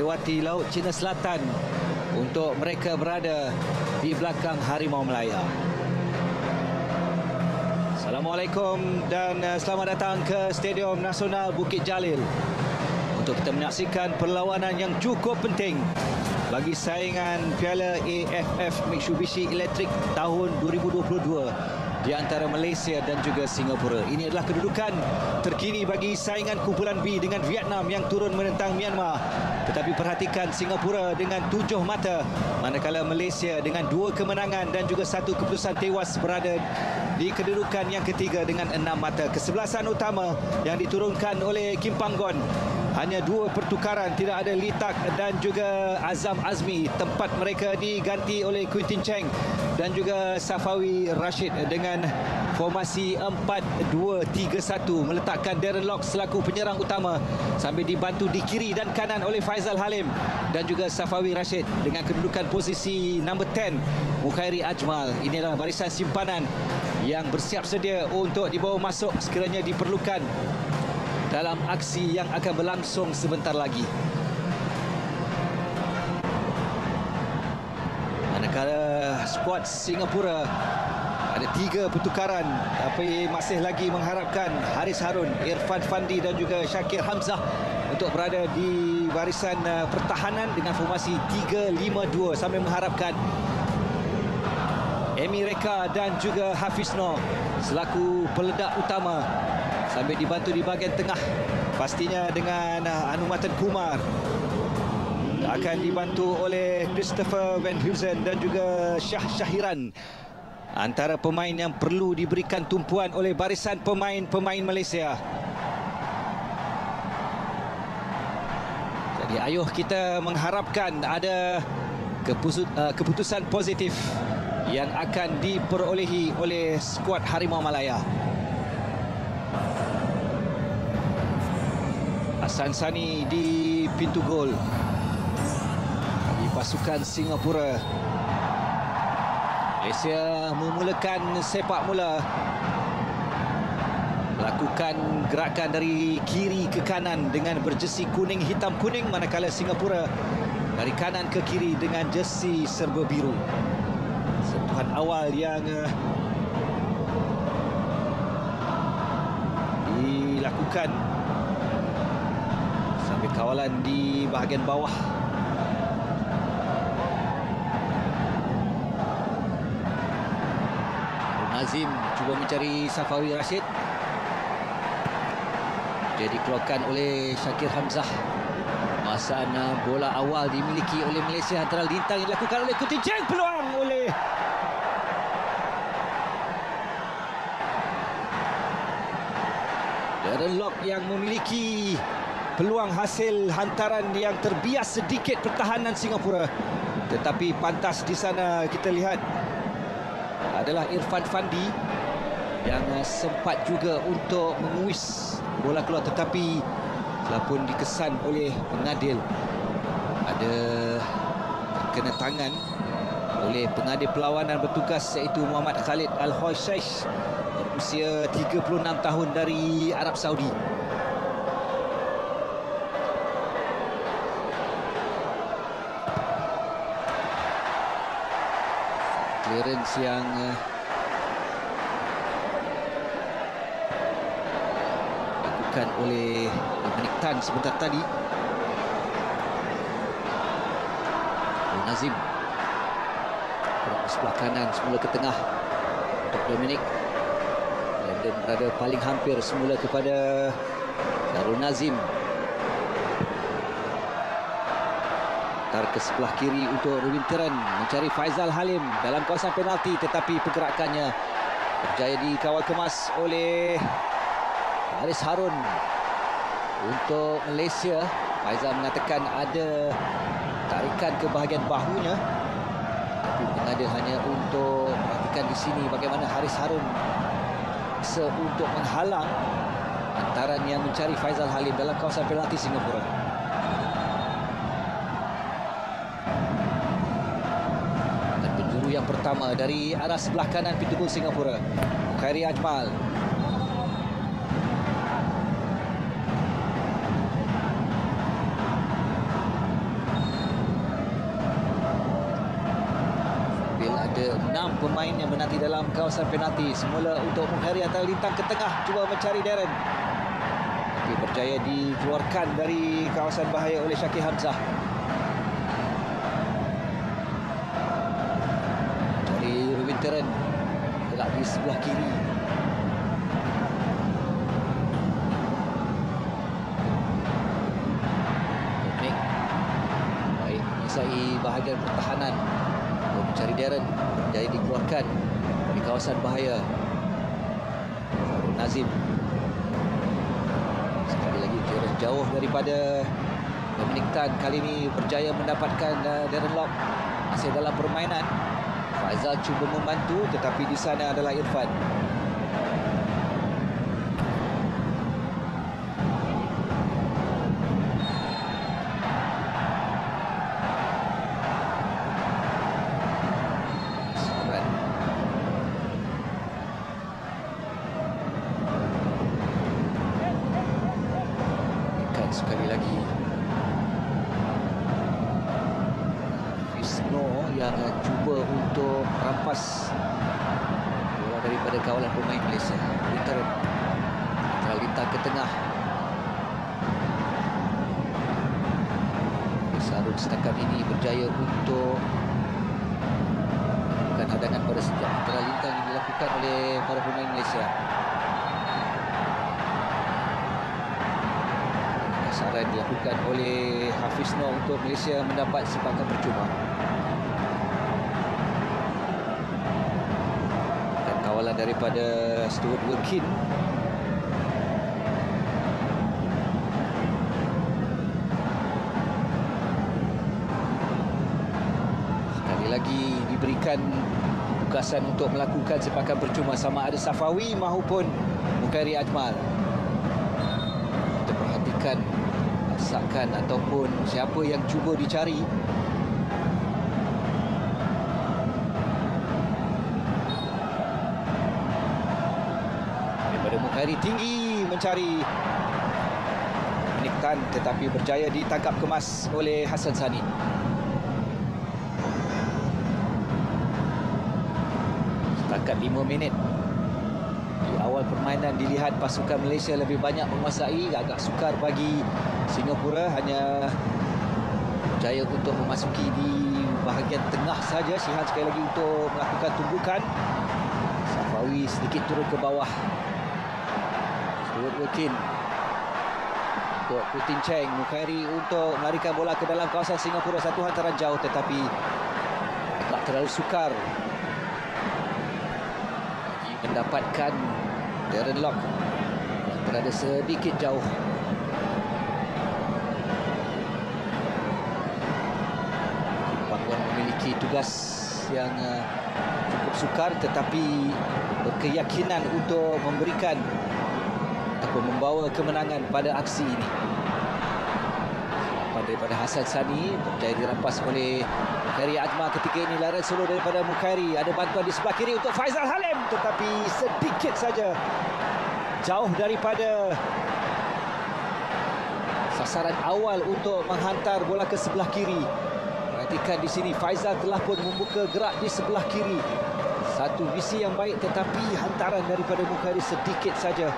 melewati Laut Cina Selatan untuk mereka berada di belakang Harimau Melaya. Assalamualaikum dan selamat datang ke Stadium Nasional Bukit Jalil untuk kita menyaksikan perlawanan yang cukup penting bagi saingan Piala AFF Mitsubishi Electric tahun 2022 di antara Malaysia dan juga Singapura. Ini adalah kedudukan terkini bagi saingan kumpulan B dengan Vietnam yang turun menentang Myanmar. Tetapi perhatikan Singapura dengan 7 mata, manakala Malaysia dengan 2 kemenangan dan juga 1 keputusan tewas berada di kedudukan yang ketiga dengan 6 mata. Kesebelasan utama yang diturunkan oleh Kim Panggon, hanya 2 pertukaran, tidak ada Litak dan juga Azam Azmi. Tempat mereka diganti oleh Quintin Cheng dan juga Safawi Rashid dengan formasi 4-2-3-1, meletakkan Darren Lock selaku penyerang utama sambil dibantu di kiri dan kanan oleh Faizal Halim dan juga Safawi Rashid dengan kedudukan posisi number 10 Mukhairi Ajmal. Ini adalah barisan simpanan yang bersiap sedia untuk dibawa masuk sekiranya diperlukan dalam aksi yang akan berlangsung sebentar lagi. Manakala skuad Singapura ada 3 pertukaran, tapi masih lagi mengharapkan Haris Harun, Irfan Fandi dan juga Shakir Hamzah untuk berada di barisan pertahanan dengan formasi 3-5-2 sambil mengharapkan Emi Reka dan juga Hafiz Noor selaku peledak utama sambil dibantu di bahagian tengah pastinya dengan Anumatan Kumar, akan dibantu oleh Christopher Van Huysen dan juga Shah Syahiran. Antara pemain yang perlu diberikan tumpuan oleh barisan pemain-pemain Malaysia. Jadi ayuh kita mengharapkan ada keputusan positif yang akan diperolehi oleh skuad Harimau Malaya. Hasan Sani di pintu gol bagi pasukan Singapura. Malaysia memulakan sepak mula, melakukan gerakan dari kiri ke kanan dengan berjesi kuning hitam kuning, manakala Singapura dari kanan ke kiri dengan jesi serba biru. Sentuhan awal yang dilakukan sambil kawalan di bahagian bawah. Nazim cuba mencari Safawi Rashid, jadi dikeluarkan oleh Shakir Hamzah. Masaan bola awal dimiliki oleh Malaysia antara lintang yang dilakukan oleh Quintin Cheng, peluang oleh Darren Lock yang memiliki peluang hasil hantaran yang terbias sedikit pertahanan Singapura. Tetapi pantas di sana kita lihat adalah Irfan Fandi yang sempat juga untuk menguis bola keluar, tetapi telah pun dikesan oleh pengadil. Ada kena tangan oleh pengadil perlawanan bertugas iaitu Muhammad Khalid Al-Hoshaish, berusia 36 tahun dari Arab Saudi. Clearance yang dilakukan oleh Dominic Tan sebentar tadi. Nazim ke sebelah kanan, semula ke tengah untuk Dominic. Landon berada paling hampir semula kepada Darul Nazim. Ke sebelah kiri untuk Rewinteran mencari Faizal Halim dalam kawasan penalti, tetapi pergerakannya berjaya dikawal kemas oleh Haris Harun. Untuk Malaysia, Faizal mengatakan ada tarikan ke bahagian bahunya, tapi pengadil hanya untuk perhatikan di sini bagaimana Haris Harun bisa untuk menghalang hantaran yang mencari Faizal Halim dalam kawasan penalti Singapura. Yang pertama dari arah sebelah kanan pintu gol Singapura, Mukhairi Ajmal. Ada 6 pemain yang menanti dalam kawasan penalti. Semula untuk Muhairi atau lintang ke tengah, cuba mencari Darren, tapi berjaya dikeluarkan dari kawasan bahaya oleh Syakir Hamzah. Dari Rubin Teren, gelak di sebelah kiri. Dominic baik menguasai bahagian pertahanan, mencari Darren, berjaya dikeluarkan dari kawasan bahaya. Nazim sekali lagi kira jauh daripada Dominic Tan. Kali ini berjaya mendapatkan Darren Lock masih dalam permainan. Faizal cuba membantu, tetapi di sana adalah Irfan. Sekali lagi Fisno yang cuba untuk rampas bola daripada kawalan pemain Malaysia. Lintang ke tengah. Sarun setakat ini berjaya untuk melakukan hadangan pada setiap lintang yang dilakukan oleh para pemain Malaysia. Saran dilakukan oleh Hafiz Noor untuk Malaysia mendapat sepakan percuma. Dan kawalan daripada Stuart Wilkin. Sekali lagi diberikan tugasan untuk melakukan sepakan percuma, sama ada Safawi maupun Mukairi Ajmal. Kita perhatikan masakan ataupun siapa yang cuba dicari. Daripada Mukairi tinggi mencari Dominic Tan, tetapi berjaya ditangkap kemas oleh Hassan Sani. Setakat 5 minit di awal permainan dilihat pasukan Malaysia lebih banyak menguasai, agak sukar bagi Singapura, hanya berjaya untuk memasuki di bahagian tengah saja. Sihan sekali lagi untuk melakukan tumbukan. Safawi sedikit turun ke bawah. Stuart Wilkin untuk Putin Cheng. Mukairi untuk melarikan bola ke dalam kawasan Singapura. Satu hantaran jauh tetapi agak terlalu sukar mendapatkan Darren Lock yang berada sedikit jauh. Pangkuan memiliki tugas yang cukup sukar, tetapi berkeyakinan untuk memberikan ataupun membawa kemenangan pada aksi ini. Selapan daripada Hassan Sani berjaya dirampas oleh Mukairi Ajmal. Ketika ini larian solo daripada Mukairi. Ada bantuan di sebelah kiri untuk Faizal Halim, tetapi sedikit saja jauh daripada sasaran awal untuk menghantar bola ke sebelah kiri. Perhatikan di sini Faizal telah pun membuka gerak di sebelah kiri. Satu visi yang baik, tetapi hantaran daripada Mukairi sedikit saja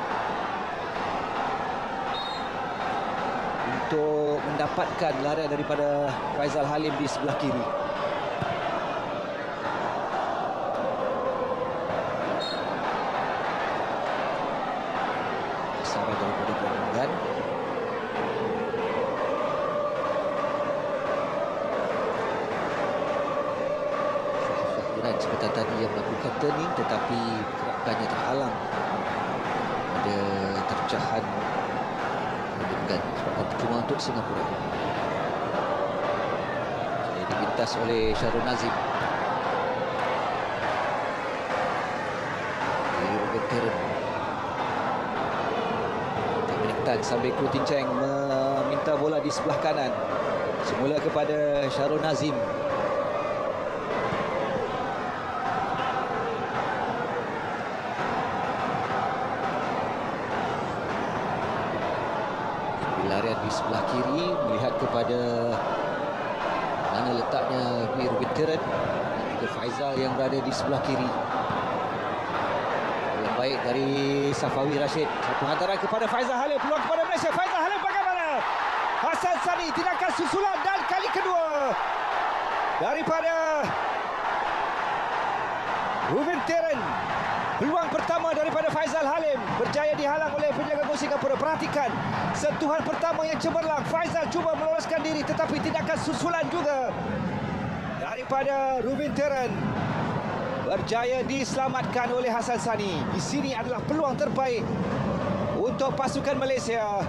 untuk mendapatkan larian daripada Faizal Halim di sebelah kiri. Sama daripada gabungan. Iran seperti tadi yang melakukan turning, tetapi gerakannya terhalang. Ada terpecahan dan sepakan percuma untuk Singapura. Jadi dipintas oleh Syarul Nazim. Rubin Teren. Dominic Tan sambil Putin Cheng meminta bola di sebelah kanan. Semula kepada Syarul Nazim. Larian di sebelah kiri, melihat kepada mana letaknya Rubin Teren. Juga ke Faizal yang berada di sebelah kiri. Yang baik dari Safawi Rashid. Satu hantaran kepada Faizal Halim. Peluang kepada Malaysia. Faizal Halim bagaimana? Hassan Sani tindakan susulan dan kali kedua daripada Ruben Teren. Peluang pertama daripada Faizal Halim berjaya dihalang oleh penjaga gol Singapura. Perhatikan sentuhan pertama yang cemerlang. Faizal cuba meloloskan diri tetapi tindakan susulan juga daripada Ruben Teren berjaya diselamatkan oleh Hassan Sani. Di sini adalah peluang terbaik untuk pasukan Malaysia.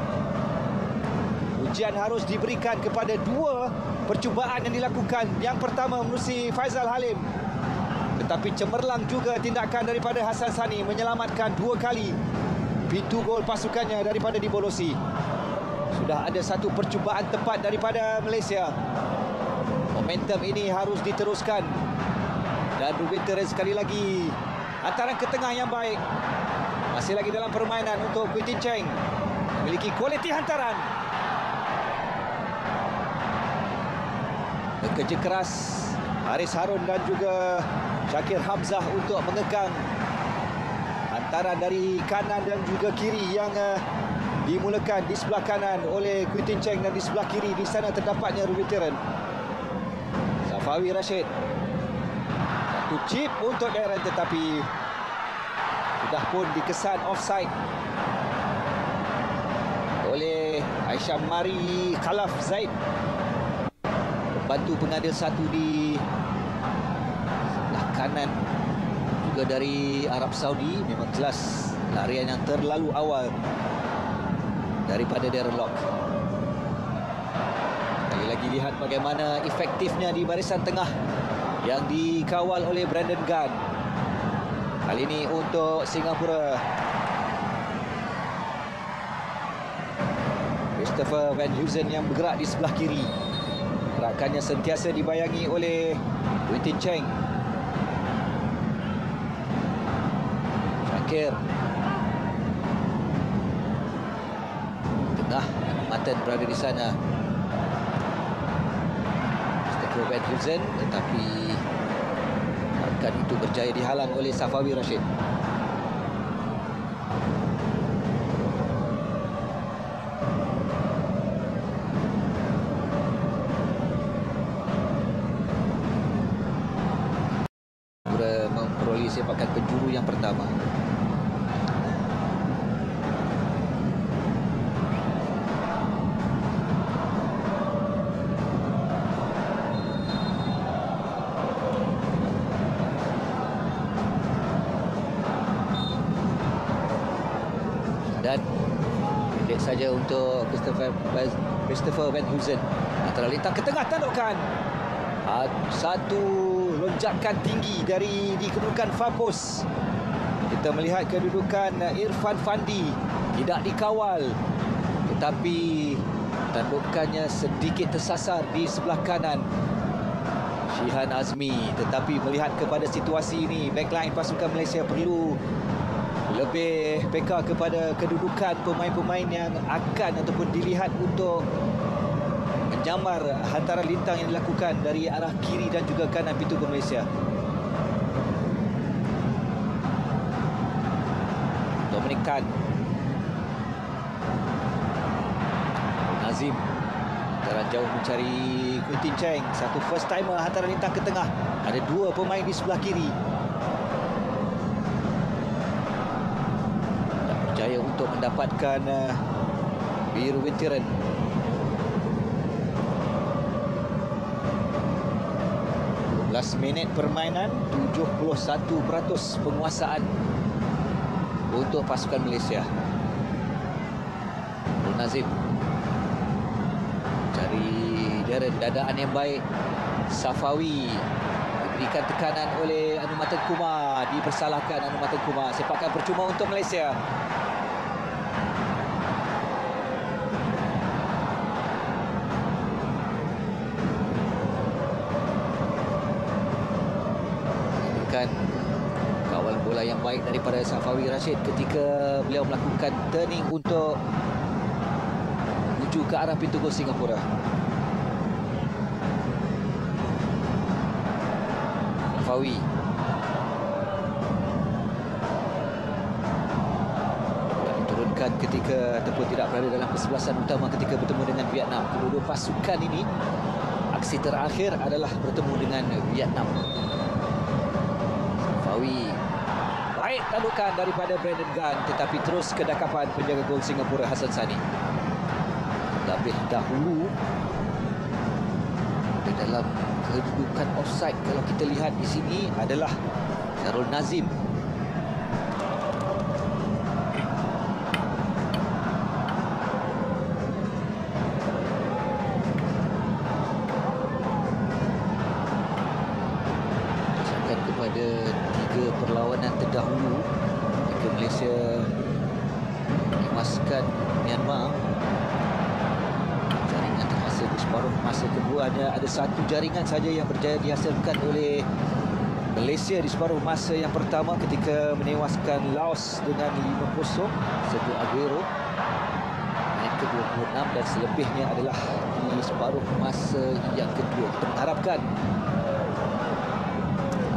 Ujian harus diberikan kepada dua percubaan yang dilakukan. Yang pertama menerusi Faizal Halim, tetapi cemerlang juga tindakan daripada Hassan Sani menyelamatkan dua kali pintu gol pasukannya daripada dibolosi. Sudah ada satu percubaan tepat daripada Malaysia. Momentum ini harus diteruskan. Dan Ruben Teren sekali lagi. Hantaran ke tengah yang baik. Masih lagi dalam permainan untuk Quintin Cheng. Memiliki kualiti hantaran. Bekerja keras Haris Harun dan juga Syakir Hamzah untuk mengekang hantaran dari kanan dan juga kiri yang dimulakan di sebelah kanan oleh Quintin Cheng dan di sebelah kiri di sana terdapatnya Ruben Teren. Safawi Rashid. Satu chip untuk Darren tetapi sudah pun dikesan offside oleh Aisyah Mari Khalaf Zaid. Bantu pengadil satu di sebelah kanan juga dari Arab Saudi. Memang jelas larian yang terlalu awal daripada Darren Lock. Lagi lihat bagaimana efektifnya di barisan tengah yang dikawal oleh Brandon Gunn. Kali ini untuk Singapura, Christopher Van Huizen yang bergerak di sebelah kiri. Gerakannya sentiasa dibayangi oleh Quintin Cheng. Syakir. Tengah Matan berada di sana. Christopher Van Huizen, tetapi gerakan itu berjaya dihalang oleh Safawi Rashid. Memperoleh sepakan penjuru yang pertama. Dan pendek saja untuk Christopher Van Huizen. Antara lintang ke tengah tandukan. Satu lonjakan tinggi dari dikedudukan Fapos. Kita melihat kedudukan Irfan Fandi tidak dikawal, tetapi tandukannya sedikit tersasar di sebelah kanan Shihan Azmi. Tetapi melihat kepada situasi ini, backline pasukan Malaysia perlu lebih peka kepada kedudukan pemain-pemain yang akan ataupun dilihat untuk menyamar hantaran lintang yang dilakukan dari arah kiri dan juga kanan pintu gol Malaysia. Dominic Tan. Nazim jalan jauh mencari Quintin Cheng. Satu first timer hantaran lintang ke tengah. Ada dua pemain di sebelah kiri. Dan berjaya untuk mendapatkan biru Wintiren. Minit permainan, 71% penguasaan untuk pasukan Malaysia. Nazim cari Darren, dadaan yang baik. Safawi diberikan tekanan oleh Anumatan Kumar, dipersalahkan Anumatan Kumar. Sepakan percuma untuk Malaysia. Kawal bola yang baik daripada Safawi Rashid ketika beliau melakukan turning untuk menuju ke arah pintu gol Singapura. Safawi. Diturunkan ketika ataupun tidak berada dalam kesebelasan utama ketika bertemu dengan Vietnam. Kedua-dua pasukan ini aksi terakhir adalah bertemu dengan Vietnam. Safawi, baik tadukan daripada Brandon Gunn, tetapi terus kedakapan penjaga gol Singapura Hassan Sani. Lebih dahulu dalam kedudukan offside, kalau kita lihat di sini, adalah Syarul Nazim. Berdasarkan kepada 3 perlawanan terdahulu ketika Malaysia menewaskan Myanmar, di separuh masa kedua ada satu jaringan saja yang berjaya dihasilkan oleh Malaysia di separuh masa yang pertama ketika menewaskan Laos dengan 5-0 Sergio Aguero menit ke-26, dan selebihnya adalah di separuh masa yang kedua. Kita mengharapkan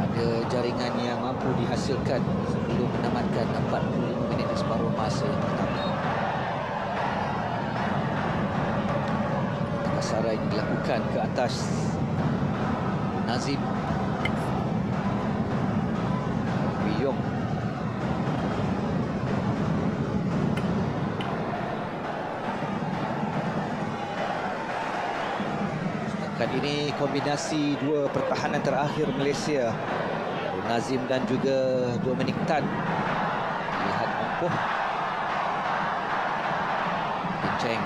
ada jaringan yang mampu dihasilkan sebelum menamatkan 45 minit di separuh masa yang pertama. Sarai dilakukan ke atas Nazim. Wiyong. Setakat ini kombinasi dua pertahanan terakhir Malaysia, Nazim dan juga Dominic Tan, lihat ampuh. Kenceng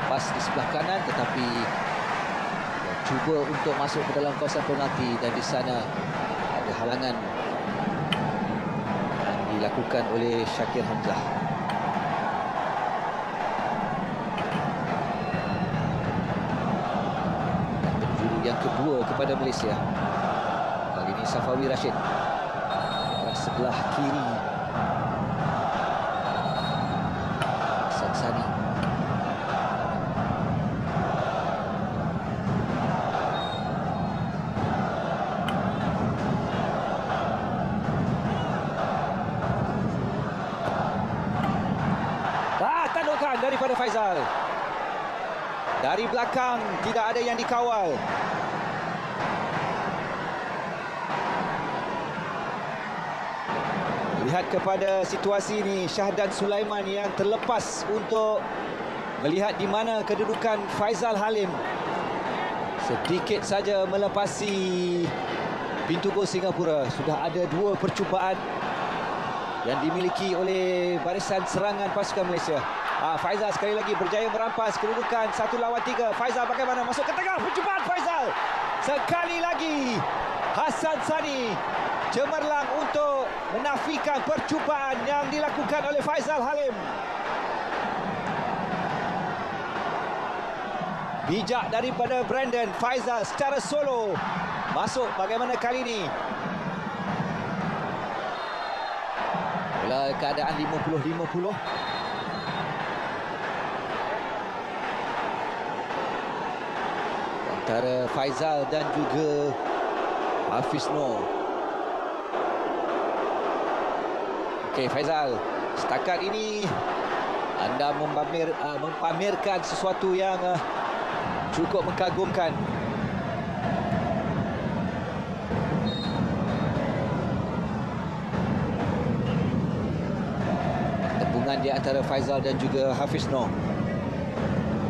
pas di sebelah kanan, tetapi cuba untuk masuk ke dalam kawasan penalti, dan di sana ada halangan yang dilakukan oleh Shakir Hamzah. Penjuru yang kedua kepada Malaysia. Kali ini Safawi Rashid arah sebelah kiri. Hassan Sani. Daripada Faizal dari belakang, tidak ada yang dikawal. Lihat kepada situasi ini, Syahdan Sulaiman yang terlepas untuk melihat di mana kedudukan Faizal Halim. Sedikit saja melepasi pintu gol Singapura. Sudah ada 2 percubaan yang dimiliki oleh barisan serangan pasukan Malaysia. Faizal sekali lagi berjaya merampas kedudukan 1 lawan 3. Faizal bagaimana masuk ke tengah, percubaan Faizal. Sekali lagi Hassan Sani cemerlang untuk menafikan percubaan yang dilakukan oleh Faizal Halim. Bijak daripada Brandon. Faizal secara solo masuk bagaimana kali ini. Bola keadaan 50-50. Antara Faizal dan juga Hafiz Noor. Okey Faizal, setakat ini anda mempamerkan sesuatu yang cukup mengagumkan. Pertemuan di antara Faizal dan juga Hafiz Noor.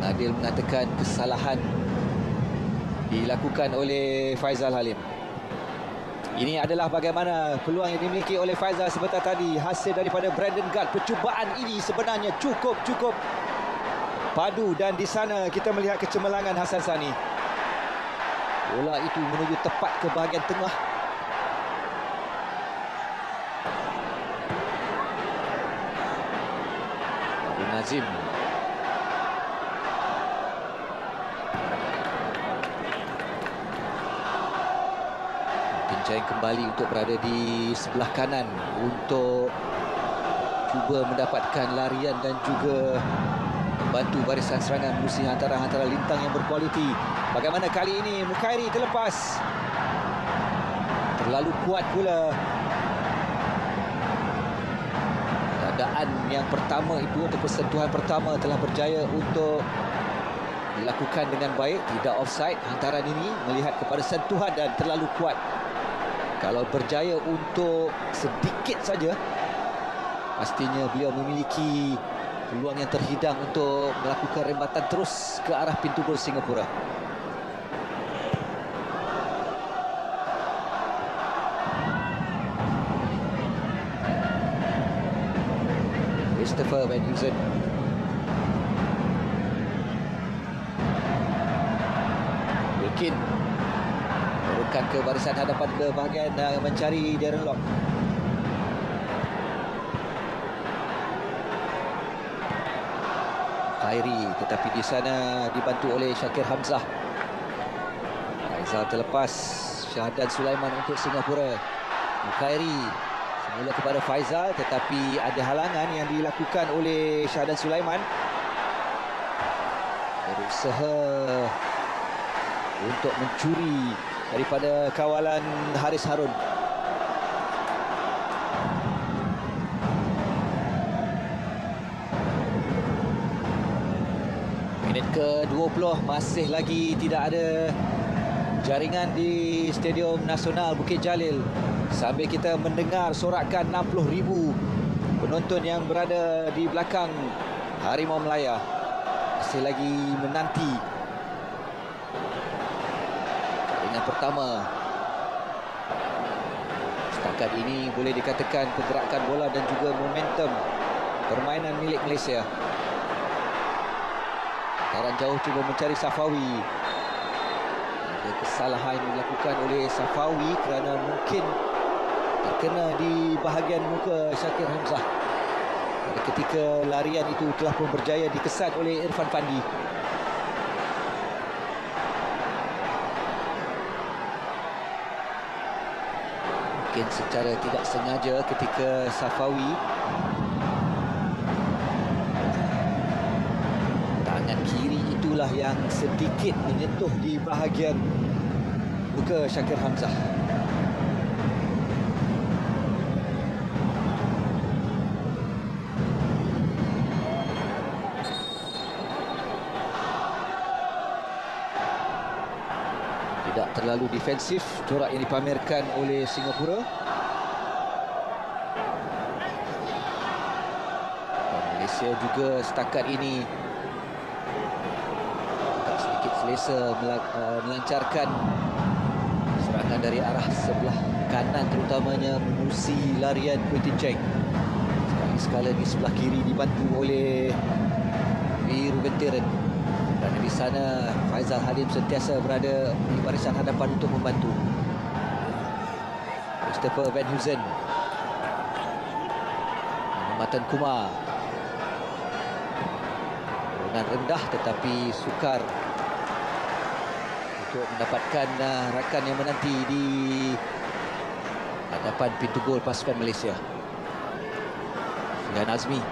Adil mengatakan kesalahan dilakukan oleh Faizal Halim. Ini adalah bagaimana peluang yang dimiliki oleh Faizal sebentar tadi. Hasil daripada Brandon Gunn. Percubaan ini sebenarnya cukup padu, dan di sana kita melihat kecemerlangan Hassan Sani. Bola itu menuju tepat ke bahagian tengah. Nazim. Kencang kembali untuk berada di sebelah kanan untuk cuba mendapatkan larian dan juga bantu barisan serangan musuh antara lintang yang berkualiti. Bagaimana kali ini Mukairi terlepas. terlalu kuat pula. Keadaan yang pertama itu atau sentuhan pertama telah berjaya untuk dilakukan dengan baik, tidak offside. Hantaran ini melihat kepada sentuhan dan terlalu kuat. Kalau berjaya untuk sedikit saja, pastinya beliau memiliki peluang yang terhidang untuk melakukan rembatan terus ke arah pintu gol Singapura. Christopher Van Huizen. Wilkin turunkan ke barisan hadapan ke bahagian mencari Darren Lock. Khairi, tetapi di sana dibantu oleh Shakir Hamzah. Faizal terlepas. Syahdan Sulaiman untuk Singapura. Khairi semula kepada Faizal, tetapi ada halangan yang dilakukan oleh Syahdan Sulaiman. Berusaha untuk mencuri daripada kawalan Haris Harun. Minit ke-20, masih lagi tidak ada jaringan di Stadium Nasional Bukit Jalil. Sambil kita mendengar sorakan 60,000 penonton yang berada di belakang Harimau Melaya. Masih lagi menanti jaringan pertama. Setakat ini boleh dikatakan pergerakan bola dan juga momentum permainan milik Malaysia. Taran jauh cuba mencari Safawi. Ada kesalahan yang dilakukan oleh Safawi kerana mungkin terkena di bahagian muka Shakir Hamzah. Pada ketika larian itu telah pun berjaya dikesan oleh Irfan Fandi. Mungkin secara tidak sengaja ketika Safawi tangan kiri itulah yang sedikit menyentuh di bahagian muka Shakir Hamzah. Tidak terlalu defensif corak yang dipamerkan oleh Singapura. Dan Malaysia juga setakat ini agak sedikit selesa melancarkan serangan dari arah sebelah kanan, terutamanya menerusi larian Quintin Cheng. Sekali-sekala di sebelah kiri dibantu oleh Ruben Teren. Dan di sana Faizal Halim sentiasa berada di barisan hadapan untuk membantu. Christopher Van Huizen. Matan Kumar. Dengan rendah tetapi sukar untuk mendapatkan rakan yang menanti di hadapan pintu gol pasukan Malaysia. Dan Azmi.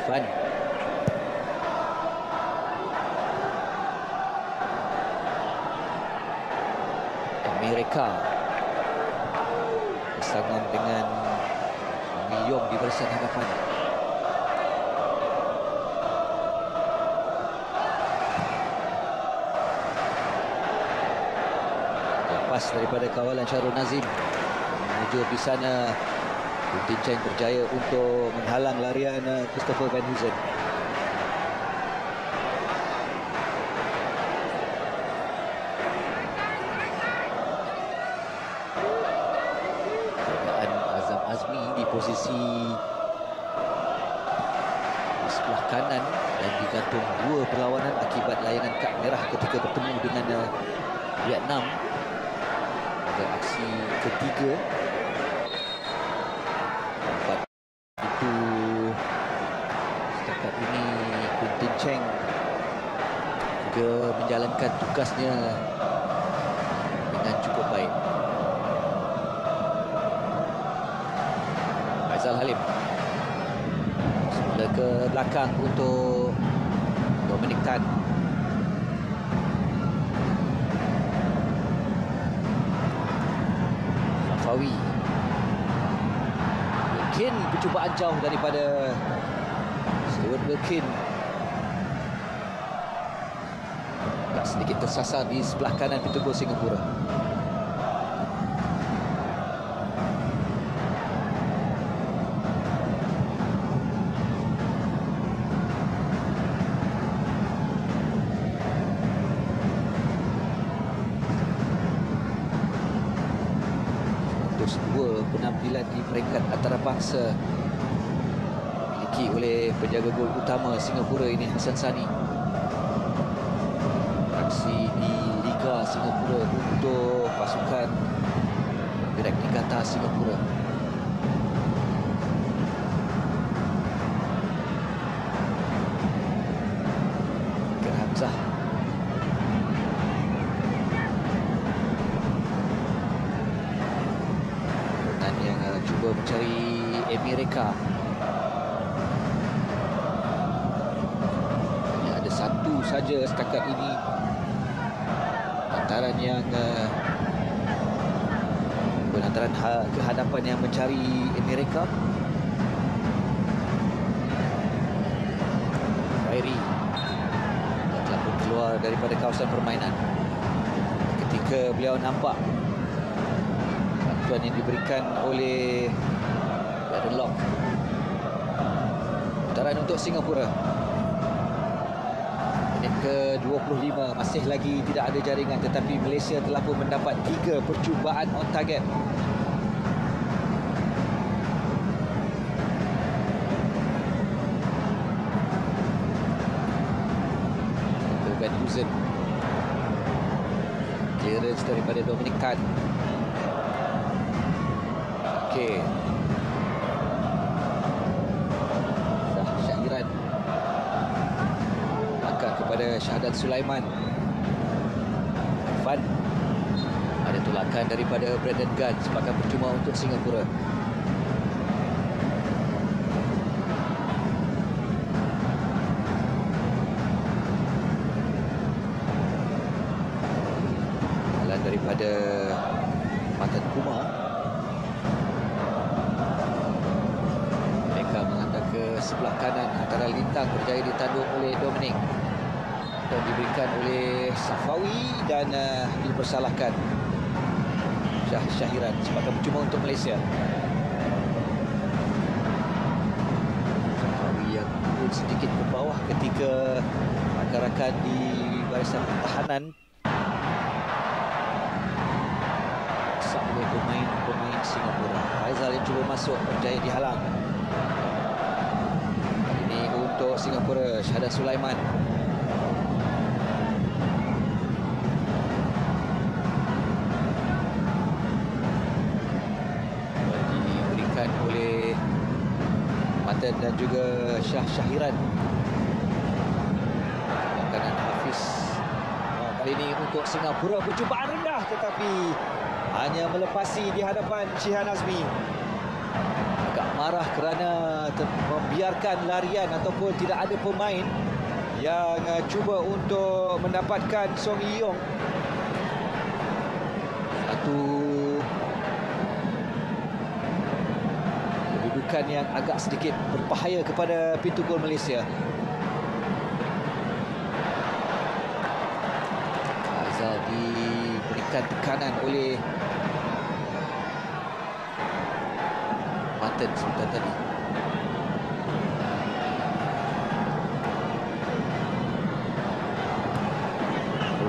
Irfan. Amerika pasangan dengan Wiyong di barisan hadapan. Lepas daripada kawalan Syarul Nazim menuju di sana, Quintin Cheng berjaya untuk menghalang larian Christopher Van Huizen. Keadaan Azam Azmi di posisi di sebelah kanan dan digantung dua perlawanan akibat layangan kad merah ketika bertemu dengan Vietnam. Pada aksi ketiga itu setakat ini Quintin Cheng juga menjalankan tugasnya dengan cukup baik. Faizal Halim semula ke belakang untuk Dominic Tan. Safawi. Wilkin, percubaan jauh daripada Stuart Wilkin. Tak sedikit tersasar di sebelah kanan pintu gol Singapura. Dua penampilan di peringkat antarabangsa dimiliki oleh penjaga gol utama Singapura ini, Hassan Sani. Aksi di Liga Singapura untuk pasukan Direct Nikata Singapura. Iker Hamzah. Cuba mencari Emireka. Hanya ada satu saja setakat ini lantaran yang lantaran kehadapan yang mencari Emireka. Khairi telah pun keluar daripada kawasan permainan ketika beliau nampak yang diberikan oleh Darren Lock. Putaran untuk Singapura. Minit ke-25, masih lagi tidak ada jaringan, tetapi Malaysia telah pun mendapat 3 percubaan on target. Van Huizen. Clearance daripada Dominic Tan. Okey. Syahiran angkat kepada Syahadat Sulaiman. Fan. Ada tolakan daripada Brandon Gunn sepakan percuma untuk Singapura. Alan daripada Matan Kumar. Sebelah kanan antara lintang berjaya ditanduk oleh Dominic dan diberikan oleh Safawi dan dipersalahkan Syahiran sebagai percuma untuk Malaysia. Safawi yang pun sedikit ke bawah ketika rakan-rakan di barisan pertahanan oleh pemain Singapura. Faizal yang cuba masuk berjaya dihalang. Untuk Singapura, Syahadat Sulaiman. Diberikan oleh Matan dan juga Syahiran. Kanan Hafiz. Kali ini untuk Singapura, percubaan rendah tetapi hanya melepasi di hadapan Shihan Azmi. Agak marah kerana membiarkan larian ataupun tidak ada pemain yang cuba untuk mendapatkan Song Yi Yong. Satu kedudukan yang agak sedikit berbahaya kepada pintu gol Malaysia. Azal diberikan tekanan oleh Matan sebentar tadi.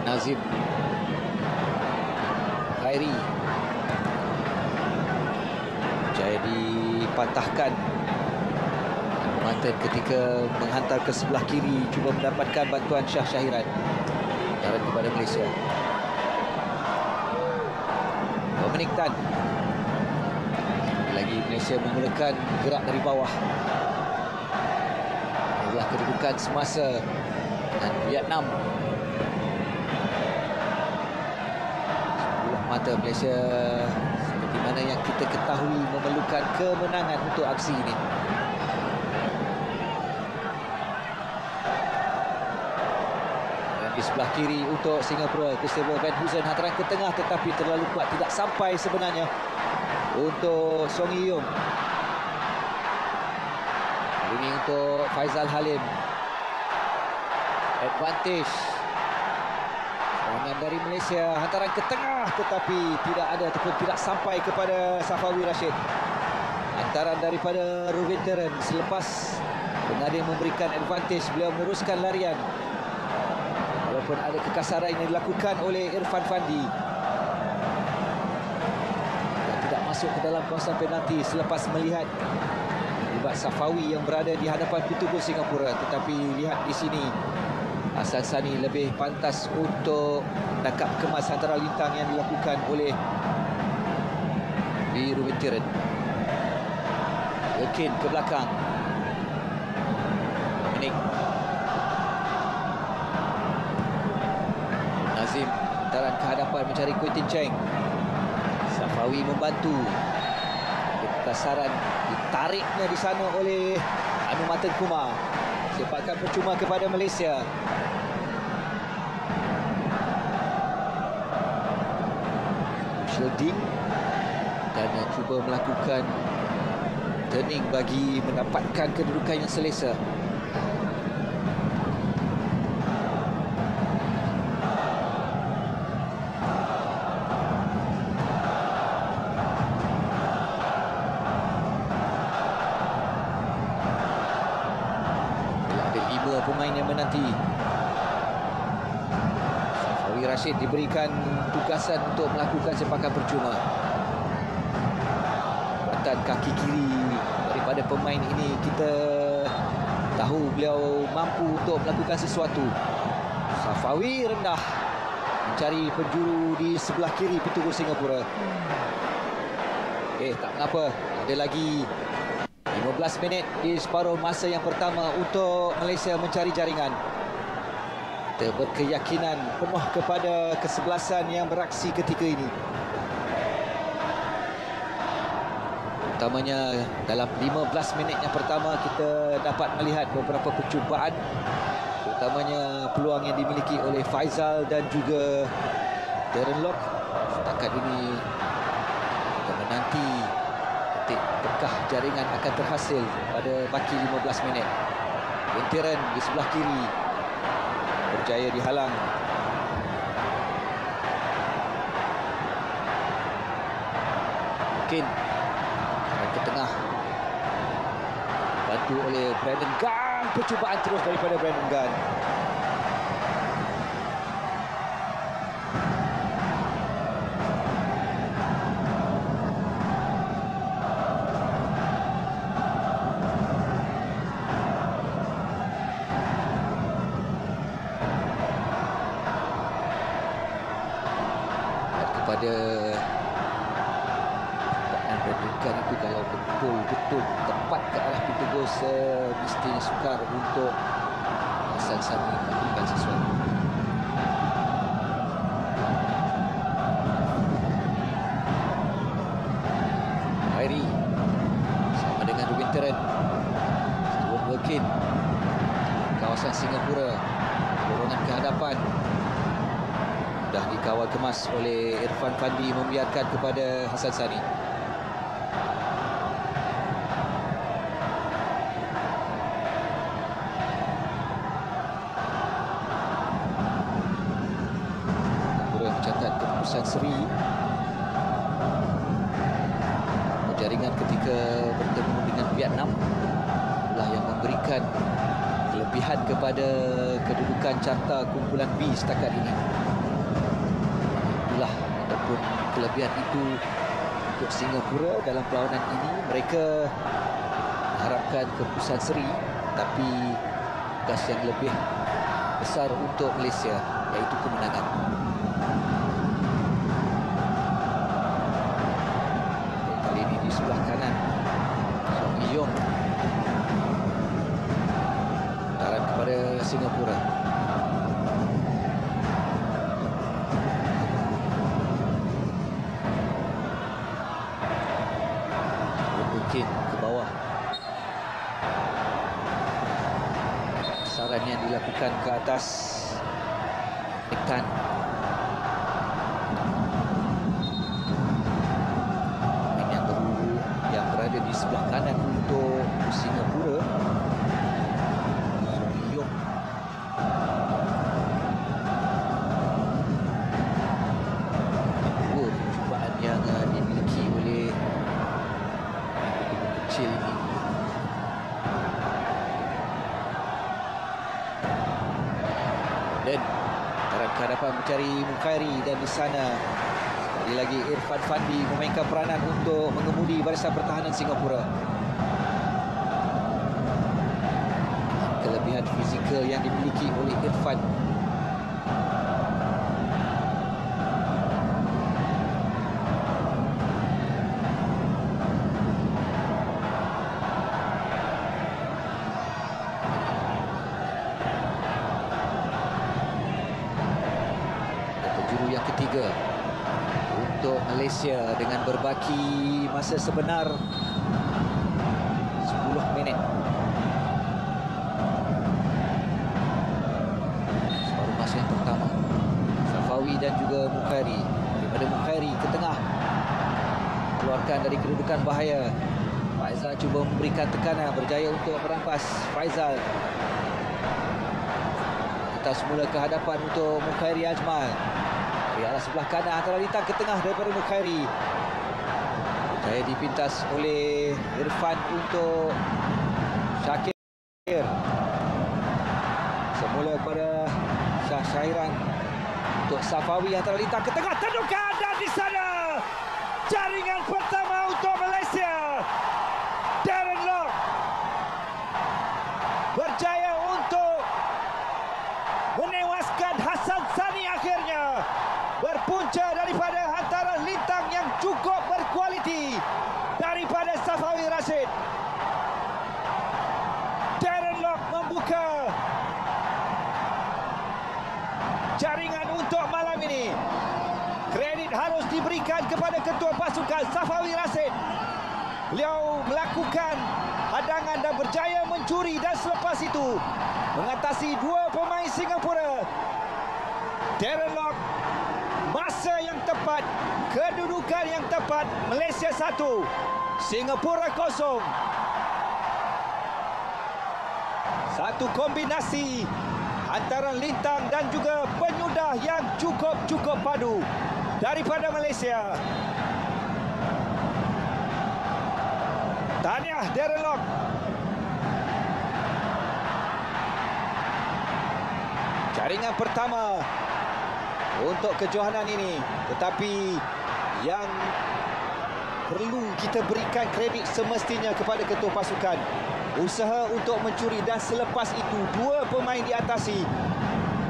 Nazim. Khairi. Jaya dipatahkan. Matan ketika menghantar ke sebelah kiri cuba mendapatkan bantuan Syahiran. Darat kepada Malaysia. Dominic Tan. Lagi Malaysia memulakan gerak dari bawah. Inilah kedudukan semasa dan Vietnam. Mata Malaysia seperti mana yang kita ketahui memerlukan kemenangan untuk aksi ini. Dan di sebelah kiri untuk Singapura. Christopher Van Huizen hantaran ke tengah tetapi terlalu kuat, tidak sampai sebenarnya untuk Song Hee Yong. Ini untuk Faizal Halim. Advantage. Serangan dari Malaysia, hantaran ke tengah tetapi tidak ada ataupun tidak sampai kepada Safawi Rashid. Hantaran daripada Rubin Teren selepas pengadil memberikan advantage, beliau meneruskan larian. Walaupun ada kekasaran yang dilakukan oleh Irfan Fandi. Dan tidak masuk ke dalam kawasan penalti selepas melihat Ibat Safawi yang berada di hadapan pintu gol Singapura. Tetapi lihat di sini, Hassan Sani lebih pantas untuk tangkap kemas antara lintang yang dilakukan oleh Rubin Teren. Wilkin ke belakang. Minik. Nazim hantaran ke hadapan mencari Quintin Cheng. Safawi membantu. Ada kekasaran ditariknya di sana oleh Anumaten Kumar. Sepakan percuma kepada Malaysia. Shielding dan cuba melakukan turning bagi mendapatkan kedudukan yang selesa. Ada 5 pemain yang menanti. Safawi Rashid diberikan tugasan untuk melakukan sepakan percuma. Kaki kiri daripada pemain ini, kita tahu beliau mampu untuk melakukan sesuatu. Safawi rendah mencari penjuru di sebelah kiri pintu gol Singapura. Tak mengapa, ada lagi 15 minit di separuh masa yang pertama untuk Malaysia mencari jaringan. Kita berkeyakinan penuh kepada kesebelasan yang beraksi ketika ini. Utamanya dalam 15 minit yang pertama kita dapat melihat beberapa percubaan, utamanya peluang yang dimiliki oleh Faizal dan juga Darren Lock. Setakat ini kita menanti ketik bekah jaringan akan terhasil pada baki 15 minit. Wintiran di sebelah kiri berjaya dihalang. Mungkin ke tengah bantu oleh Brandon Gunn. Percubaan terus daripada Brandon Gunn. Kepada Brandon itu, kalau betul-betul tepat ke arah pintu gol, semestinya sukar untuk Hassan Sani melakukan sesuatu. Hairi sama dengan Rubin Teren. Stuart Wilkin, kawasan Singapura, dorongan ke hadapan. Dah dikawal kemas oleh Irfan Fandi, membiarkan kepada Hassan Sani. Keputusan seri jaringan ketika bertemu dengan Vietnam itulah yang memberikan kelebihan kepada kedudukan carta kumpulan B setakat ini. Itulah ataupun kelebihan itu untuk Singapura dalam perlawanan ini. Mereka mengharapkan keputusan seri, tapi tugas yang lebih besar untuk Malaysia iaitu kemenangan. Di sebelah kanan Song Hee Yong, hantaran kepada Singapura. Mungkin ke bawah. Saran yang dilakukan ke atas Tekan. Yang berada di sebelah kanan untuk Singapura. Suriong. Dua percubaan yang dimiliki oleh kecil ini. Dan dalam kehadapan mencari Mukhairi, dan di sana sekali lagi Irfan Fandi memainkan peranan untuk mengemudi barisan pertahanan Singapura. Kelebihan fizikal yang dimiliki oleh Irfan. Penjuru yang ketiga untuk Malaysia dengan berbaki masa sebenar 10 minit. Separuh masa yang pertama, Safawi dan juga Mukhairi. Daripada Mukhairi ke tengah, keluarkan dari kedudukan bahaya. Faizal cuba memberikan tekanan, berjaya untuk merampas. Faizal kita semula ke hadapan untuk Mukhairi Ajmal. Di arah sebelah kanan, antara lintang ke tengah daripada Mukhairi. Saya dipintas oleh Irfan untuk Syakir. Semula pada Shah Syairan untuk Safawi, antara lintang ke tengah, tendukan, dan di sana jaringan pertama untuk Malaysia. Darren Lock berjaya untuk menewaskan Hassan Sani akhirnya. Berpunca daripada hantaran lintang yang cukup berkualiti daripada Safawi Rashid. Darren Lock membuka jaringan untuk malam ini. Kredit harus diberikan kepada ketua pasukan Safawi Rashid. Beliau melakukan hadangan dan berjaya mencuri, dan selepas itu mengatasi dua pemain Singapura. Darren Lock, masa yang tepat, kedudukan yang tepat. Malaysia 1, Singapura 0. Satu kombinasi antara lintang dan juga penyudah yang cukup padu daripada Malaysia. Tahniah Darren Lock. Jaringan pertama untuk kejohanan ini, tetapi yang perlu kita berikan kredit semestinya kepada ketua pasukan. Usaha untuk mencuri, dan selepas itu dua pemain diatasi,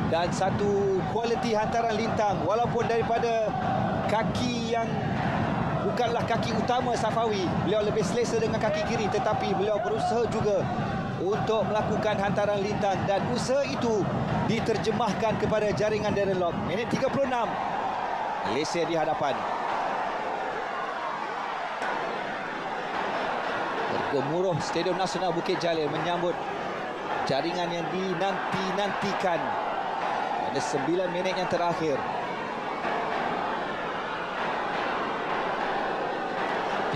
dan satu kualiti hantaran lintang. Walaupun daripada kaki yang bukanlah kaki utama Safawi, beliau lebih selesa dengan kaki kiri, tetapi beliau berusaha juga untuk melakukan hantaran lintang, dan usaha itu diterjemahkan kepada jaringan Darren Lock. Minit 36, Malaysia di hadapan. Gemuruh Stadium Nasional Bukit Jalil menyambut jaringan yang dinanti-nantikan pada 9 minit yang terakhir.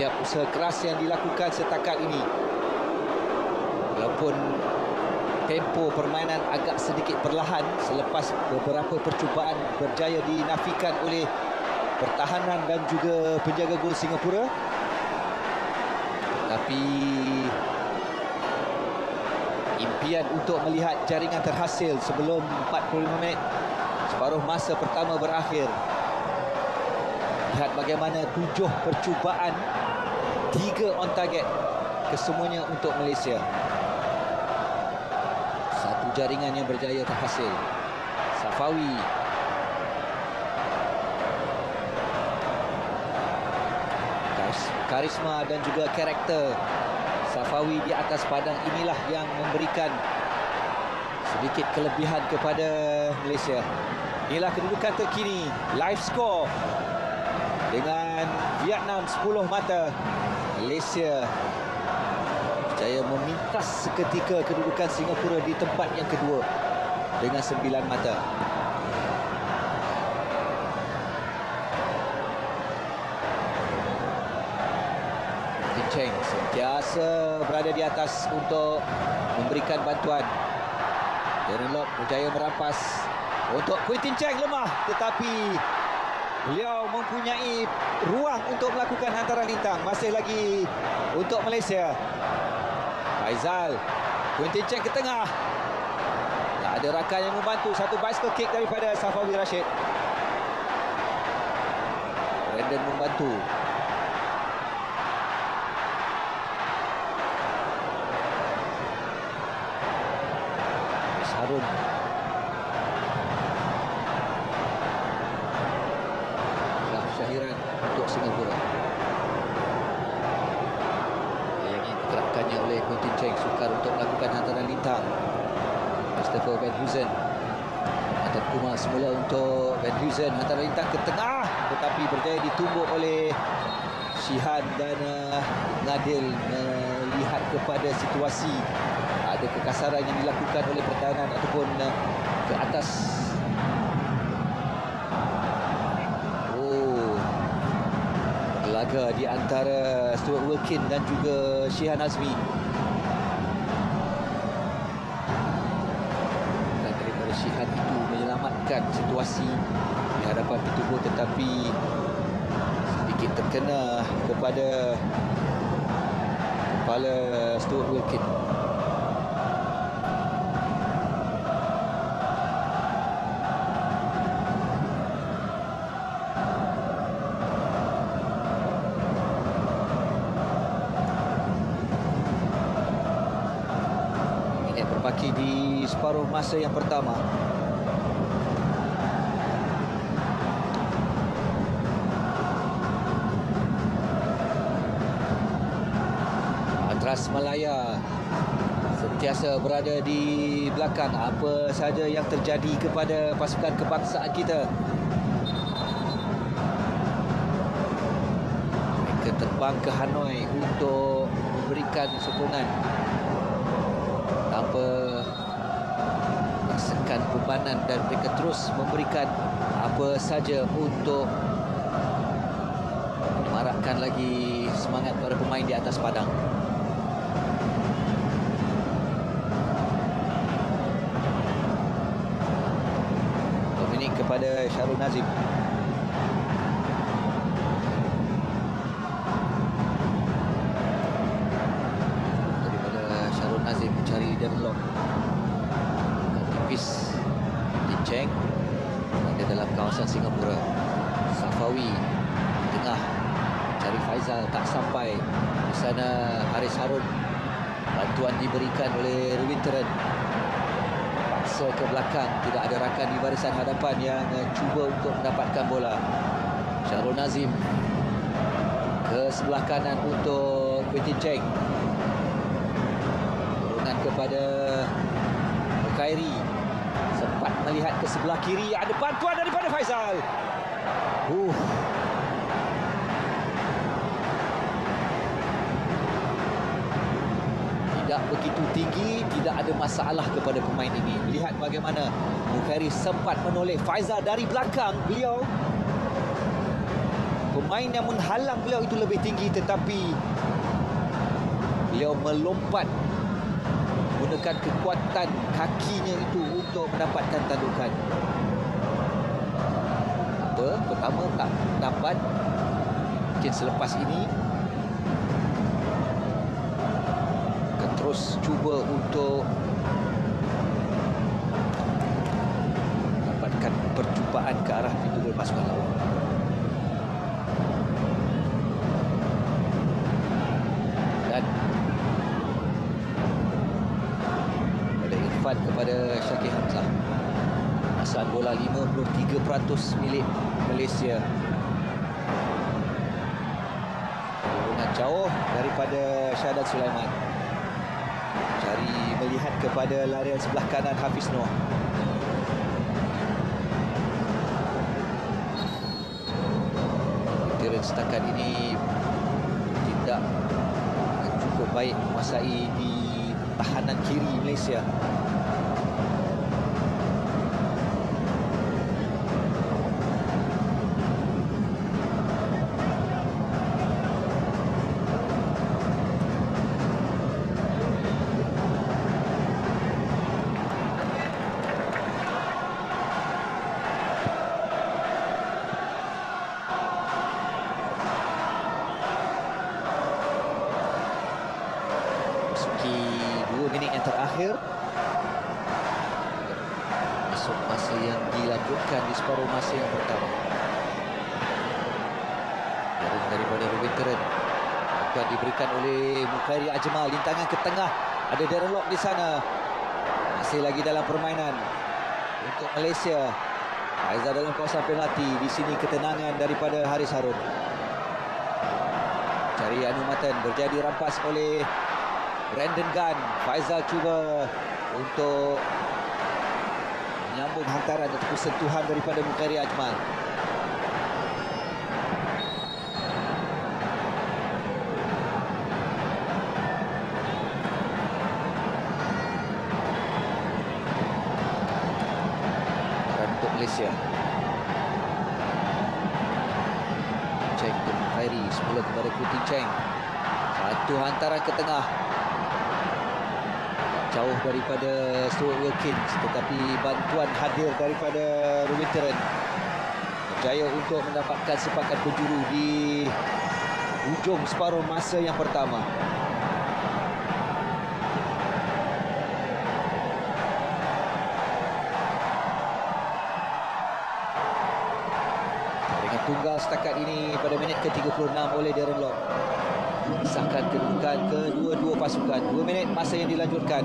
Setiap usaha keras yang dilakukan setakat ini, walaupun tempo permainan agak sedikit perlahan selepas beberapa percubaan berjaya dinafikan oleh pertahanan dan juga penjaga gol Singapura, tapi impian untuk melihat jaringan terhasil sebelum 45 minit separuh masa pertama berakhir. Lihat bagaimana 7 percubaan, 3 on target, kesemuanya untuk Malaysia. Satu jaringan yang berjaya terhasil. Safawi, karisma dan juga karakter Safawi di atas padang inilah yang memberikan sedikit kelebihan kepada Malaysia. Inilah kedudukan terkini, live score dengan Vietnam 10 mata. Malaysia berjaya memintas seketika kedudukan Singapura di tempat yang kedua dengan 9 mata. Cheng sentiasa berada di atas untuk memberikan bantuan. Darren Lock berjaya merampas untuk Quintin Cheng, lemah tetapi beliau mempunyai ruang untuk melakukan hantaran lintang. Masih lagi untuk Malaysia. Faizal, Quintin Cheng ke tengah. Tak ada rakan yang membantu. Satu bicycle kick daripada Safawi Rashid. Brandon membantu. Harun. Syahiran untuk Singapura. Yang diterapkannya oleh Quintin Cheng, sukar untuk melakukan hantaran lintang. Christopher Van Huizen atau Kumar semula untuk Van Huizen, hantaran lintang ke tengah tetapi berjaya ditumbuk oleh Shihan dan Ngadil. Melihat kepada situasi, ada kekasaran yang dilakukan oleh pertahanan ataupun ke atas. Laga di antara Stuart Wilkin dan juga Shihan Azmi. Dan daripada Shihan itu menyelamatkan situasi di hadapan pintu gol tetapi sedikit terkena kepada kepala Stuart Wilkin. Berbaki di separuh masa yang pertama. Madras Malaya sentiasa berada di belakang apa sahaja yang terjadi kepada pasukan kebangsaan kita. Mereka terbang ke Hanoi untuk memberikan sokongan tanpa rasakan bebanan dan mereka terus memberikan apa saja untuk memarakkan lagi semangat para pemain di atas padang. Dominik kepada Syarul Nazim. Mencari Darren Lock. Tipis Quintin Cheng ada dalam kawasan Singapura. Safawi tengah cari Faizal, tak sampai di sana. Haris Harun, bantuan diberikan oleh Ruwinteran, paksa ke belakang, tidak ada rakan di barisan hadapan yang cuba untuk mendapatkan bola. Syarul Nazim ke sebelah kanan untuk Quintin Cheng, kepada Khairi, sempat melihat ke sebelah kiri, ada bantuan daripada Faizal. Tidak begitu tinggi, tidak ada masalah kepada pemain ini. Lihat bagaimana Khairi sempat menoleh Faizal dari belakang beliau. Pemain yang menghalang beliau itu lebih tinggi tetapi beliau melompat menggunakan kekuatan kakinya itu untuk mendapatkan tandukan. Pertama tak dapat, mungkin selepas ini akan terus cuba untuk dapatkan perjumpaan ke arah pintu gol pasukan lawan. Kepada Syakir Hamzah, asal bola 53% milik Malaysia. Hubungan jauh daripada Syahadat Sulaiman. Cari melihat kepada larian sebelah kanan Hafiz Noor. Veteran setakat ini tidak cukup baik menguasai di tahanan kiri Malaysia. masuk masa yang dilanjutkan di separuh masa yang pertama. Daripada veteran akan diberikan oleh Mukhairi Ajmal, lintangan ke tengah, ada Darren Lock di sana. Masih lagi dalam permainan untuk Malaysia. Faizal dalam kawasan penalti. Di sini ketenangan daripada Haris Harun. Cari Anu Matan, berjaya dirampas oleh Brandon Gunn. Faizal cuba untuk menyambung hantaran ataupun sentuhan daripada Mukhairi Ajmal. Malaysia. Cheng ke Mukhairi, semula kepada Kutin Cheng. Satu hantaran ke tengah. Jauh daripada Stuart Wilkins, tetapi bantuan hadir daripada veteran. Berjaya untuk mendapatkan sepakan penjuru di hujung separuh masa yang pertama. Tunggal setakat ini pada minit ke-36 oleh Darren Lock. Memisahkan kedudukan kedua-dua pasukan. 2 minit masa yang dilanjutkan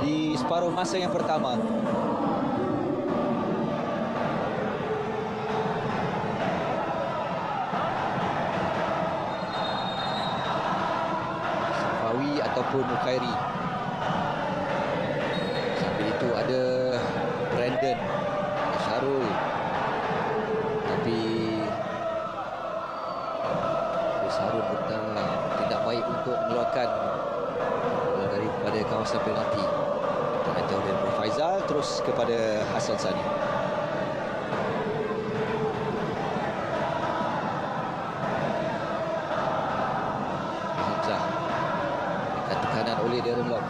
di separuh masa yang pertama. Safawi ataupun Mukhairi. Sambil itu ada Brandon, Syarul. Tapi Harun tidak baik untuk mengeluarkan daripada kawasan penalti. Tangan jauh daripada Faizal, terus kepada Hassan Sani. Hamzah akan tekanan oleh Darren Lock.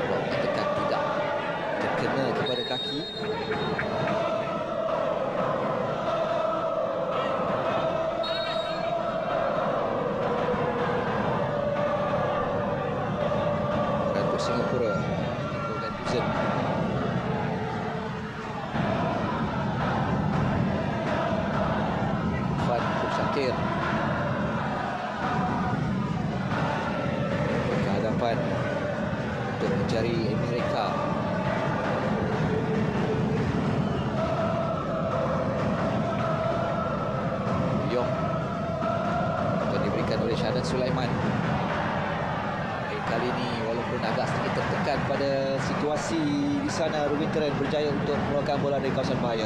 Lock tekan tidak terkena kepada kaki. Singapura dan Duzen. Fan Syakir ke hadapan untuk mencari Amerika. Yong akan diberikan oleh Syahadat Sulaiman. Kali ini walaupun agak sedikit tertekan pada situasi di sana, veteran berjaya untuk mengeluarkan bola dari kawasan bahaya.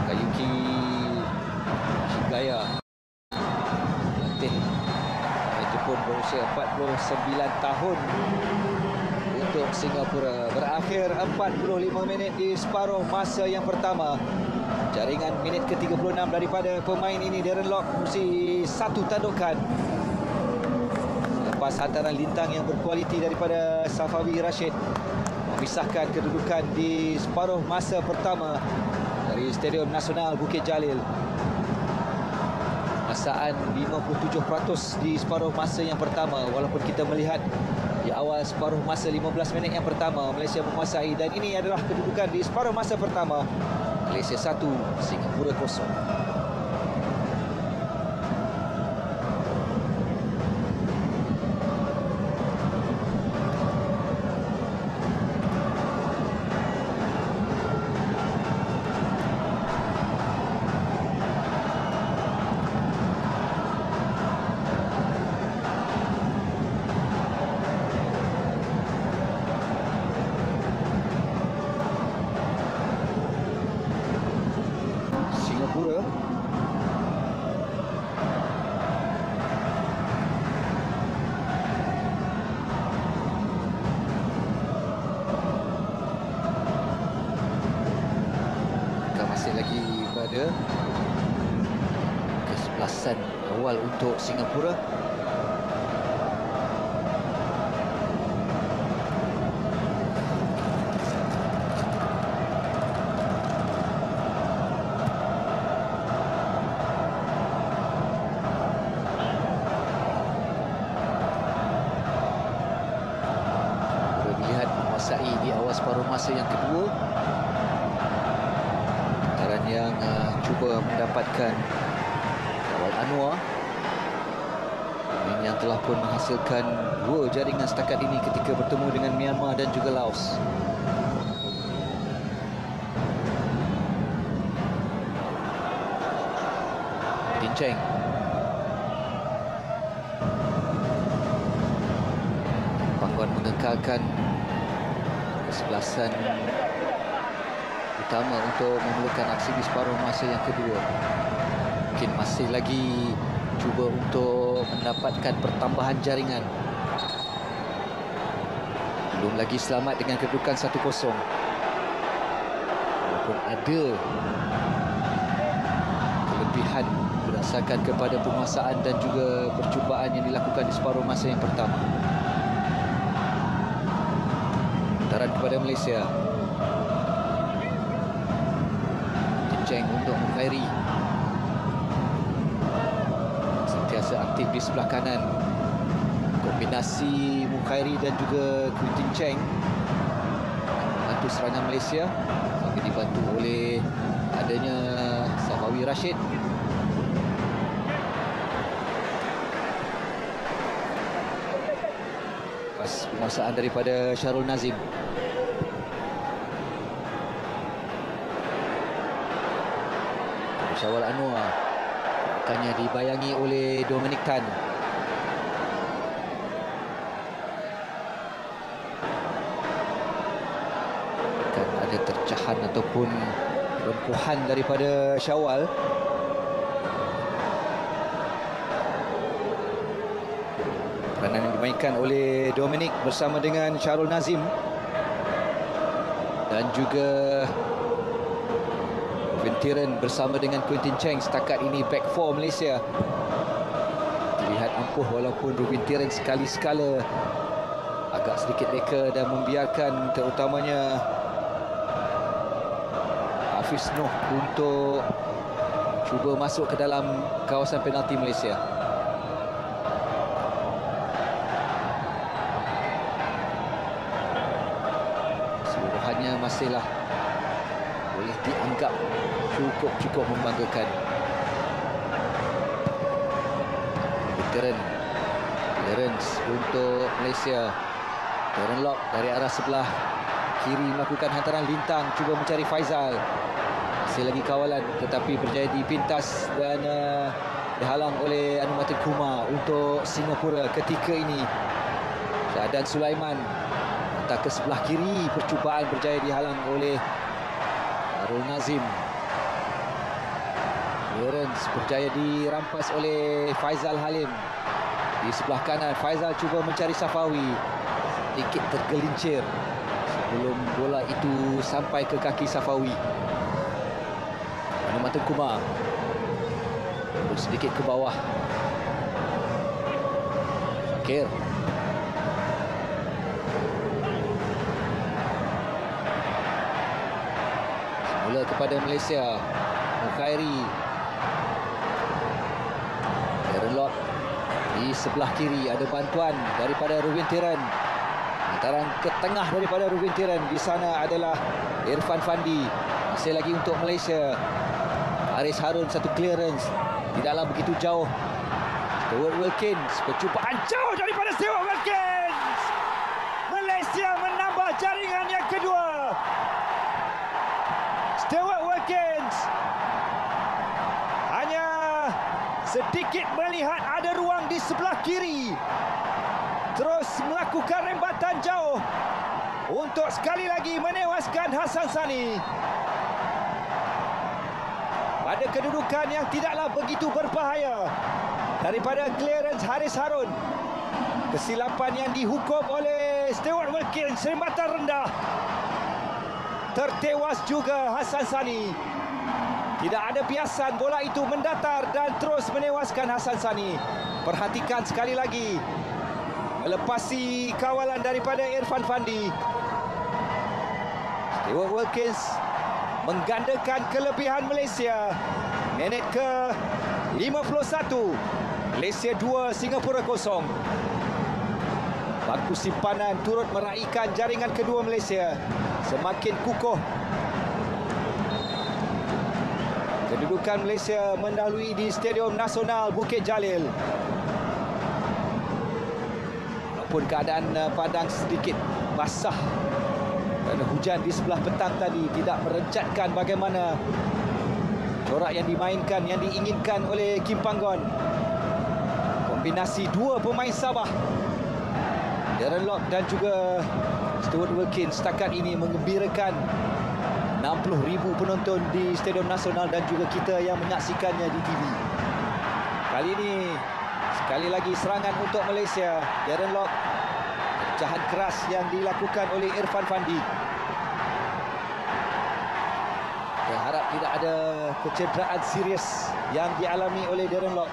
Kayuki Shigaya, pelatih Jepun berusia 49 tahun untuk Singapura. Berakhir 45 minit di separuh masa yang pertama. Jaringan minit ke-36 daripada pemain ini, Darren Lock, mesti satu tandukan. Lepas hantaran lintang yang berkualiti daripada Safawi Rashid, memisahkan kedudukan di separuh masa pertama dari Stadium Nasional Bukit Jalil. Masaan 57% di separuh masa yang pertama. Walaupun kita melihat di awal separuh masa 15 minit yang pertama Malaysia menguasai, dan ini adalah kedudukan di separuh masa pertama. Malaysia 1, Singapura 0. Singapura masih lagi pada kesebelasan awal untuk Singapura. dikuasai di awal separuh masa yang kedua. Tekanan yang cuba mendapatkan Syawal Anwar yang telah pun menghasilkan 2 jaringan setakat ini ketika bertemu dengan Myanmar dan juga Laos. Tin Cheng. Pangguan mengekalkan kesebelasan utama untuk memulakan aksi di separuh masa yang kedua. Mungkin masih lagi cuba untuk mendapatkan pertambahan jaringan. Belum lagi selamat dengan kedudukan 1-0. Walaupun ada kelebihan berdasarkan kepada penguasaan dan juga percubaan yang dilakukan di separuh masa yang pertama. Putaran kepada Malaysia. Tin Cheng untuk Mukhairi. Sentiasa aktif di sebelah kanan. Kombinasi Mukhairi dan juga Tin Cheng membantu serangan Malaysia, tapi dibantu oleh adanya Safawi Rashid. Pas penguasaan daripada Syarul Nazim. Syawal Anwar akannya dibayangi oleh Dominic Tan. Akan ada tercahan ataupun rempuhan daripada Syawal. Peranan yang dimainkan oleh Dominic bersama dengan Syarul Nazim dan juga Tiran bersama dengan Quintin Cheng. Setakat ini back four Malaysia terlihat ampuh, walaupun Rubin Tiran sekali-sekala agak sedikit leka dan membiarkan terutamanya Hafiz Noh untuk cuba masuk ke dalam kawasan penalti Malaysia. Seluruhannya masihlah boleh dianggap cukup membanggakan. Clearance untuk Malaysia. Darren Lock dari arah sebelah kiri melakukan hantaran lintang, cuba mencari Faizal. Masih lagi kawalan tetapi berjaya dipintas dan dihalang oleh Anumatin Kumar untuk Singapura ketika ini. Dan Sulaiman hantar ke sebelah kiri, percubaan berjaya dihalang oleh Syarul Nazim. Clearance berjaya dirampas oleh Faizal Halim. Di sebelah kanan, Faizal cuba mencari Safawi. Sedikit tergelincir sebelum bola itu sampai ke kaki Safawi. Anumatin Kumar sedikit ke bawah. Syakir. Semula kepada Malaysia. Mukhairi. Lot di sebelah kiri, ada bantuan daripada Rubin Tiran. Hantaran ke tengah daripada Rubin Tiran. Di sana adalah Irfan Fandi. Masih lagi untuk Malaysia. Haris Harun, satu clearance tidaklah begitu jauh. Stewart Wilkins, percubaan jauh daripada Stewart Wilkins. Malaysia menambah jaringan yang kedua. Stewart Wilkins hanya sedikit melihat ada ruang di sebelah kiri, terus melakukan rembatan jauh untuk sekali lagi menewaskan Hassan Sani pada kedudukan yang tidaklah begitu berbahaya. Daripada clearance Haris Harun, kesilapan yang dihukum oleh Stewart Wilkins, rembatan rendah. Tertewas juga Hassan Sani. Tidak ada biasan, bola itu mendatar dan terus menewaskan Hassan Sani. Perhatikan sekali lagi, melepasi kawalan daripada Irfan Fandi. Stewart Wilkins menggandakan kelebihan Malaysia. Minit ke 51. Malaysia 2, Singapura 0. Bangku simpanan turut meraihkan jaringan kedua Malaysia. Semakin kukuh. Kedudukan Malaysia mendahului di Stadium Nasional Bukit Jalil. Walaupun keadaan padang sedikit basah kerana hujan di sebelah petang tadi, tidak merencatkan bagaimana corak yang dimainkan, yang diinginkan oleh Kim Panggon. Kombinasi dua pemain Sabah, Darren Lock dan juga Stuart Wilkins, setakat ini menggembirakan 60,000 penonton di Stadium Nasional dan juga kita yang menyaksikannya di TV. Kali ini sekali lagi serangan untuk Malaysia. Darren Lock, pecahan keras yang dilakukan oleh Irfan Fandi. Saya harap tidak ada kecederaan serius yang dialami oleh Darren Lock.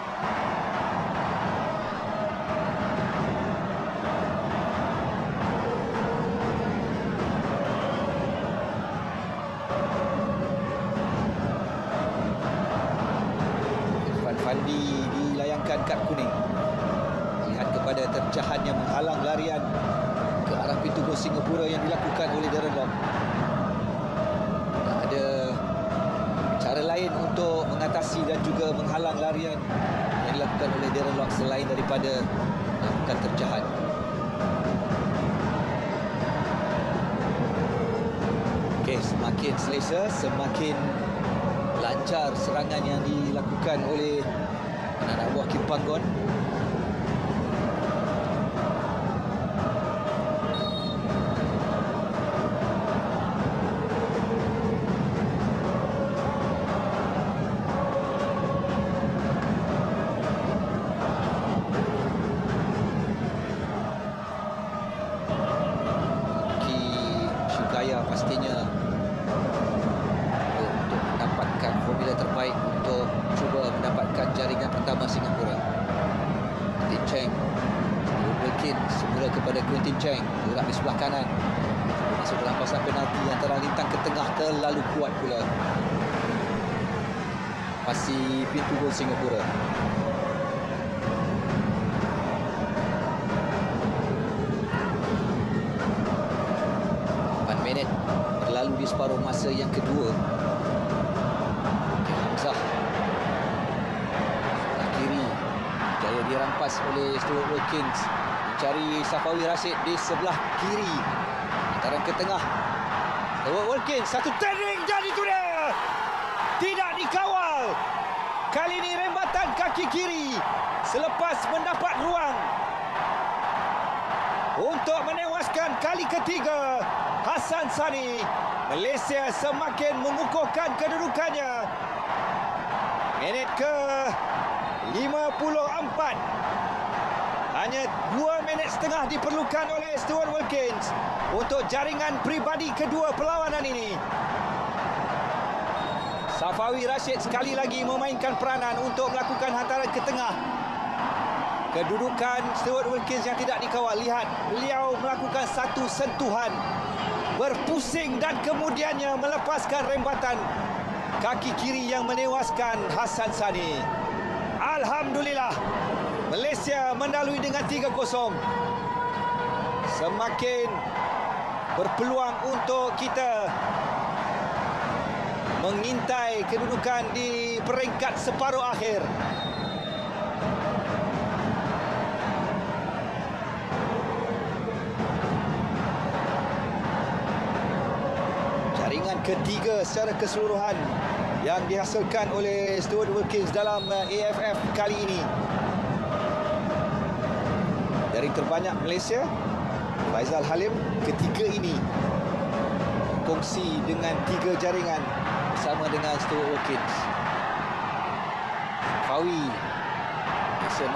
Fandi dilayangkan kad kuning. Lihat kepada terjahan yang menghalang larian ke arah pintu gol Singapura yang dilakukan oleh Darren Lock. Tak ada cara lain untuk mengatasi dan juga menghalang larian yang dilakukan oleh Darren Lock selain daripada melakukan terjahan. Okey, semakin selesa, semakin lancar serangan yang dilakukan oleh anak buah Kim Panggon. Ki Sugaya pastinya formula terbaik untuk cuba mendapatkan jaringan pertama Singapura. Quintin Cheng, Wilkins semula kepada Quintin Cheng, gerak di sebelah kanan, masuk dalam kawasan penalti, antara lintang ke tengah terlalu kuat pula. Pasi pintu gol Singapura. Minit berlalu di separuh masa yang kedua. Sebelah kiri jaya dirampas oleh Stuart Wilkins, mencari Safawi Rashid di sebelah kiri, antara ke tengah. Stuart Wilkins, satu turning dan itu dia, tidak dikawal. Kali ini rembatan kaki kiri selepas mendapat ruang untuk menewaskan kali ketiga Hassan Sani. Malaysia semakin mengukuhkan kedudukannya. Minit ke 54. Hanya 2 minit setengah diperlukan oleh Stuart Wilkins untuk jaringan peribadi kedua perlawanan ini. Safawi Rashid sekali lagi memainkan peranan untuk melakukan hantaran ke tengah. Kedudukan Stuart Wilkins yang tidak dikawal. Lihat, beliau melakukan satu sentuhan, berpusing dan kemudiannya melepaskan rembatan kaki kiri yang menewaskan Hassan Sani. Alhamdulillah, Malaysia mendahului dengan 3-0. Semakin berpeluang untuk kita mengintai kedudukan di peringkat separuh akhir. Jaringan ketiga secara keseluruhan yang dihasilkan oleh Stuart Wilkins dalam AFF kali ini. Dari terbanyak Malaysia, Faizal Halim ketiga ini kongsi dengan 3 jaringan bersama dengan Stuart Wilkins. Fawi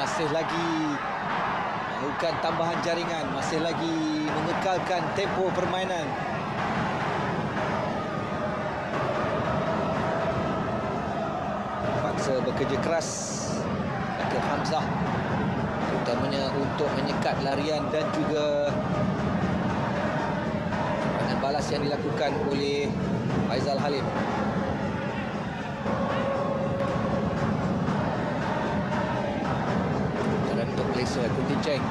masih lagi melakukan tambahan jaringan, masih lagi mengekalkan tempo permainan. Bekerja keras Akil Hamzah, terutamanya untuk menyekat larian dan juga serangan balas yang dilakukan oleh Faizal Halim. Dan untuk Malaysia, Quintin Cheng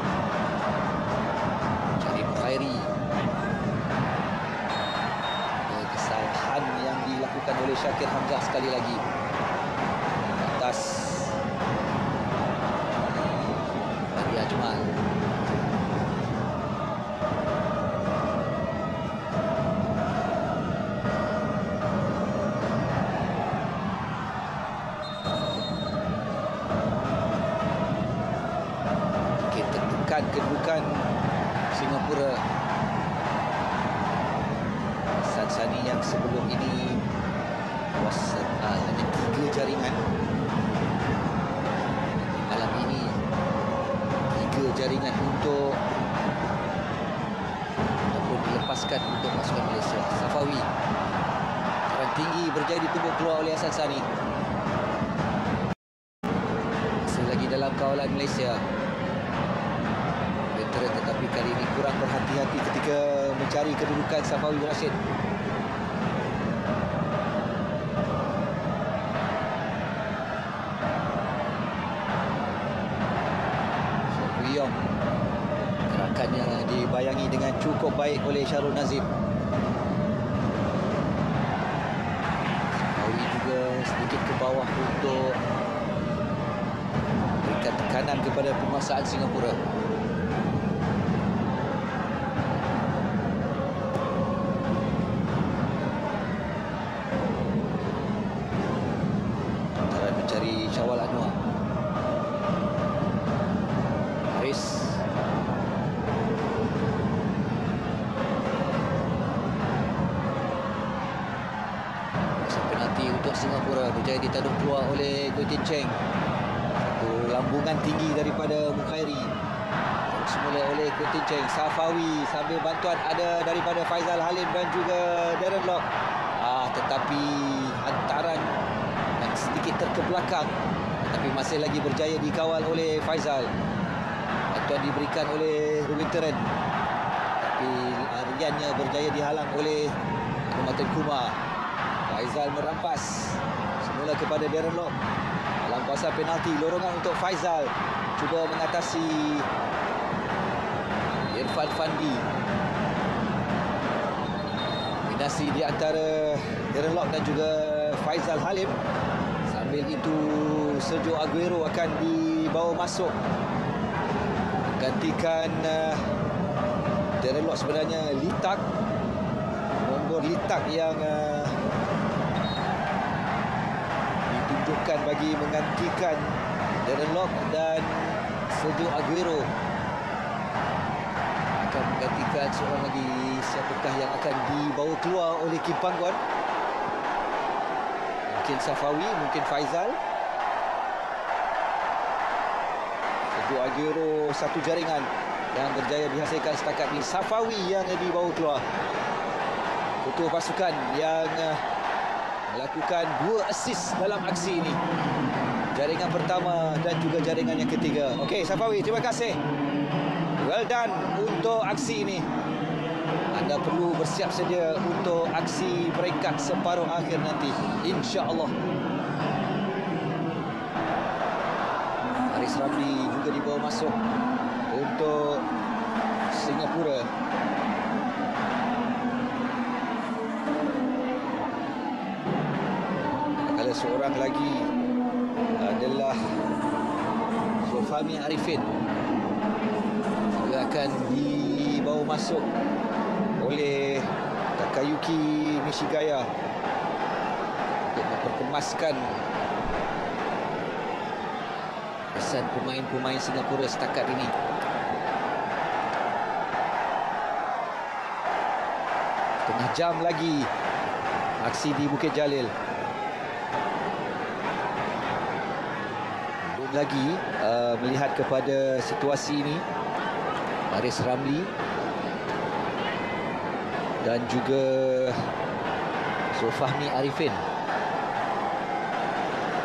oleh Syakir Hamzah sekali lagi. Atas Adi Ajmal. Tekan kedudukan Singapura. Hasan Sani yang sebelum ini hanya 3 jaringan, malam ini 3 jaringan untuk ataupun dilepaskan untuk pasukan Malaysia. Safawi serang tinggi berjaya ditumbuk keluar oleh Hasan Sani. Masih lagi dalam kawalan Malaysia, tetapi kali ini kurang berhati-hati ketika mencari kedudukan Safawi bin Rashid. Wiyong, gerakannya dibayangi dengan cukup baik oleh Syarul Nazim. Safawi juga sedikit ke bawah untuk berikan tekanan kepada penguasaan Singapura. Syawal Anwar, Haris, penalti untuk Singapura berjaya ditaduk keluar oleh Goh Tin Cheng. Satu lambungan tinggi daripada Mukhairi, semula oleh Goh Tin Cheng. Safawi sambil bantuan ada daripada Faizal Halim dan juga Darren Lock. Tetapi hantaran yang sedikit terkebelakang, tetapi masih lagi berjaya dikawal oleh Faizal. Bantuan diberikan oleh Ruben, tapi lariannya berjaya dihalang oleh Muhammad Kumar. Faizal merampas semula kepada Darren Lock. Dalam kawasan penalti, lorongan untuk Faizal, cuba mengatasi Irfan Fandi. Kombinasi di antara Darren Lock dan juga Faizal Halim. Sambil itu Sergio Aguero akan dibawa masuk gantikan Darren Lock. Sebenarnya Litak, nombor Litak yang ditunjukkan bagi menggantikan Darren Lock, dan Sergio Aguero akan menggantikan seorang lagi. Siapakah yang akan dibawa keluar oleh Kim Pangguan? Mungkin Safawi, mungkin Faizal. Sergio Aguero satu jaringan yang berjaya dihasilkan setakat ini. Safawi yang dibawa keluar. Ketua pasukan yang melakukan 2 assist dalam aksi ini. Jaringan pertama dan juga jaringan yang ketiga. Okey, Safawi, terima kasih. Well done untuk aksi ini. Anda perlu bersiap sedia untuk aksi peringkat separuh akhir nanti, insya-Allah. Haris Ramli juga dibawa masuk untuk Singapura. Kalau seorang lagi adalah Zulfahmi Arifin, juga akan dibawa masuk oleh Takayuki Nishigaya untuk memperkemaskan kesan pemain-pemain Singapura setakat ini. Tengah jam lagi aksi di Bukit Jalil. Belum lagi melihat kepada situasi ini, Haris Ramli dan juga Zulfahmi Arifin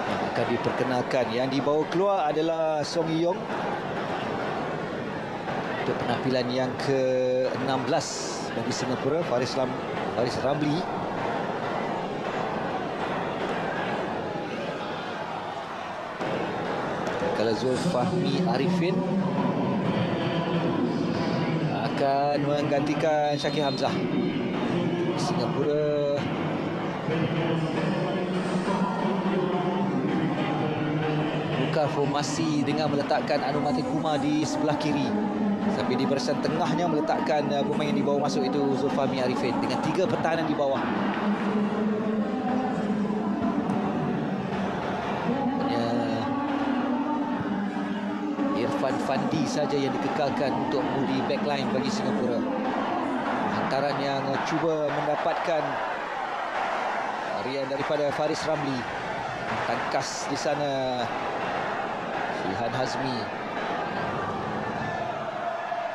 yang akan diperkenalkan. Yang dibawa keluar adalah Song Yong untuk penampilan yang ke-16 bagi Singapura. Faris Ramli kalau Zulfahmi Arifin akan menggantikan Syakir Hamzah. Singapura tukar formasi dengan meletakkan Anumati Kumar di sebelah kiri. Sampai di barisan tengahnya meletakkan pemain yang dibawa masuk itu Zulfahmi Arifin dengan 3 pertahanan di bawah. Hanya Irfan Fandi saja yang dikekalkan untuk mengundi backline bagi Singapura. Hantaran yang cuba mendapatkan harian daripada Faris Ramli. Tangkas di sana Shihan Hazmi.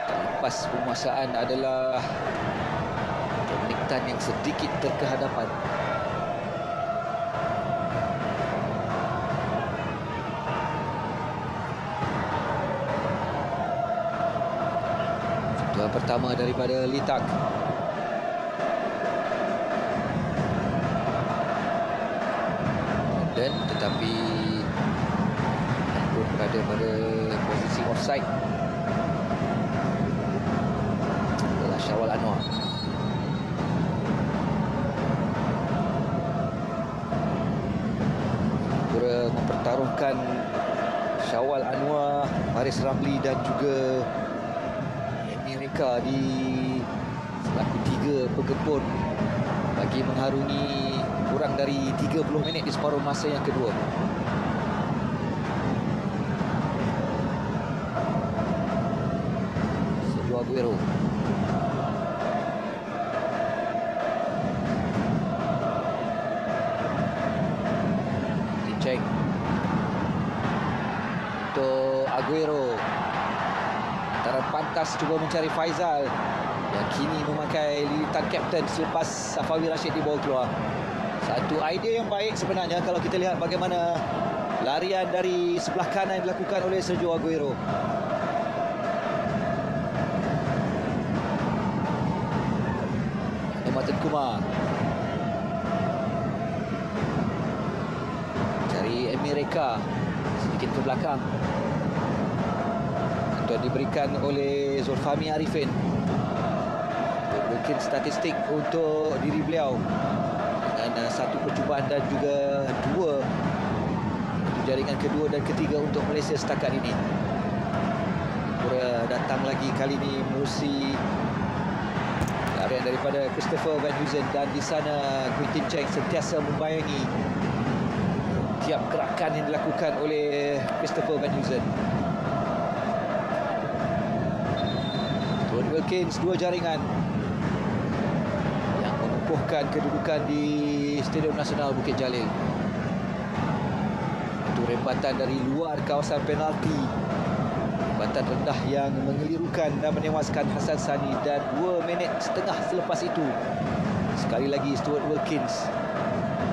Lepas penguasaan adalah Dominic Tan yang sedikit terkehadapan. Tuan pertama daripada Litak. Dan tetapi pun berada pada posisi offside adalah Syawal Anwar. Pura mempertaruhkan Syawal Anwar, Faris Ramli dan juga Amerika di selaku 3 pegepun bagi mengharungi kurang dari 30 minit di separuh masa yang kedua. Sergio Aguero. Dicek untuk Aguero. Antara pantas cuba mencari Faizal yang kini memakai lilitan kapten selepas Safawi Rashid dibawa keluar. Satu idea yang baik sebenarnya kalau kita lihat bagaimana larian dari sebelah kanan dilakukan oleh Sergio Aguero. Anumati Kumar cari Amerika sedikit ke belakang. Bantuan diberikan oleh Zulfahmi Arifin. Mungkin statistik untuk diri beliau dengan 1 percubaan dan juga 2 jaringan kedua dan ketiga untuk Malaysia setakat ini. Pura datang lagi kali ini menerusi larian daripada Christopher Van Huizen dan di sana Quintin Cheng sentiasa membayangi tiap gerakan yang dilakukan oleh Christopher Van Huizen. Tony Wilkins 2 jaringan kedudukan di Stadium Nasional Bukit Jalil. Itu rembatan dari luar kawasan penalti. Rembatan rendah yang mengelirukan dan menewaskan Hassan Sani dan 2 minit setengah selepas itu sekali lagi Stuart Wilkins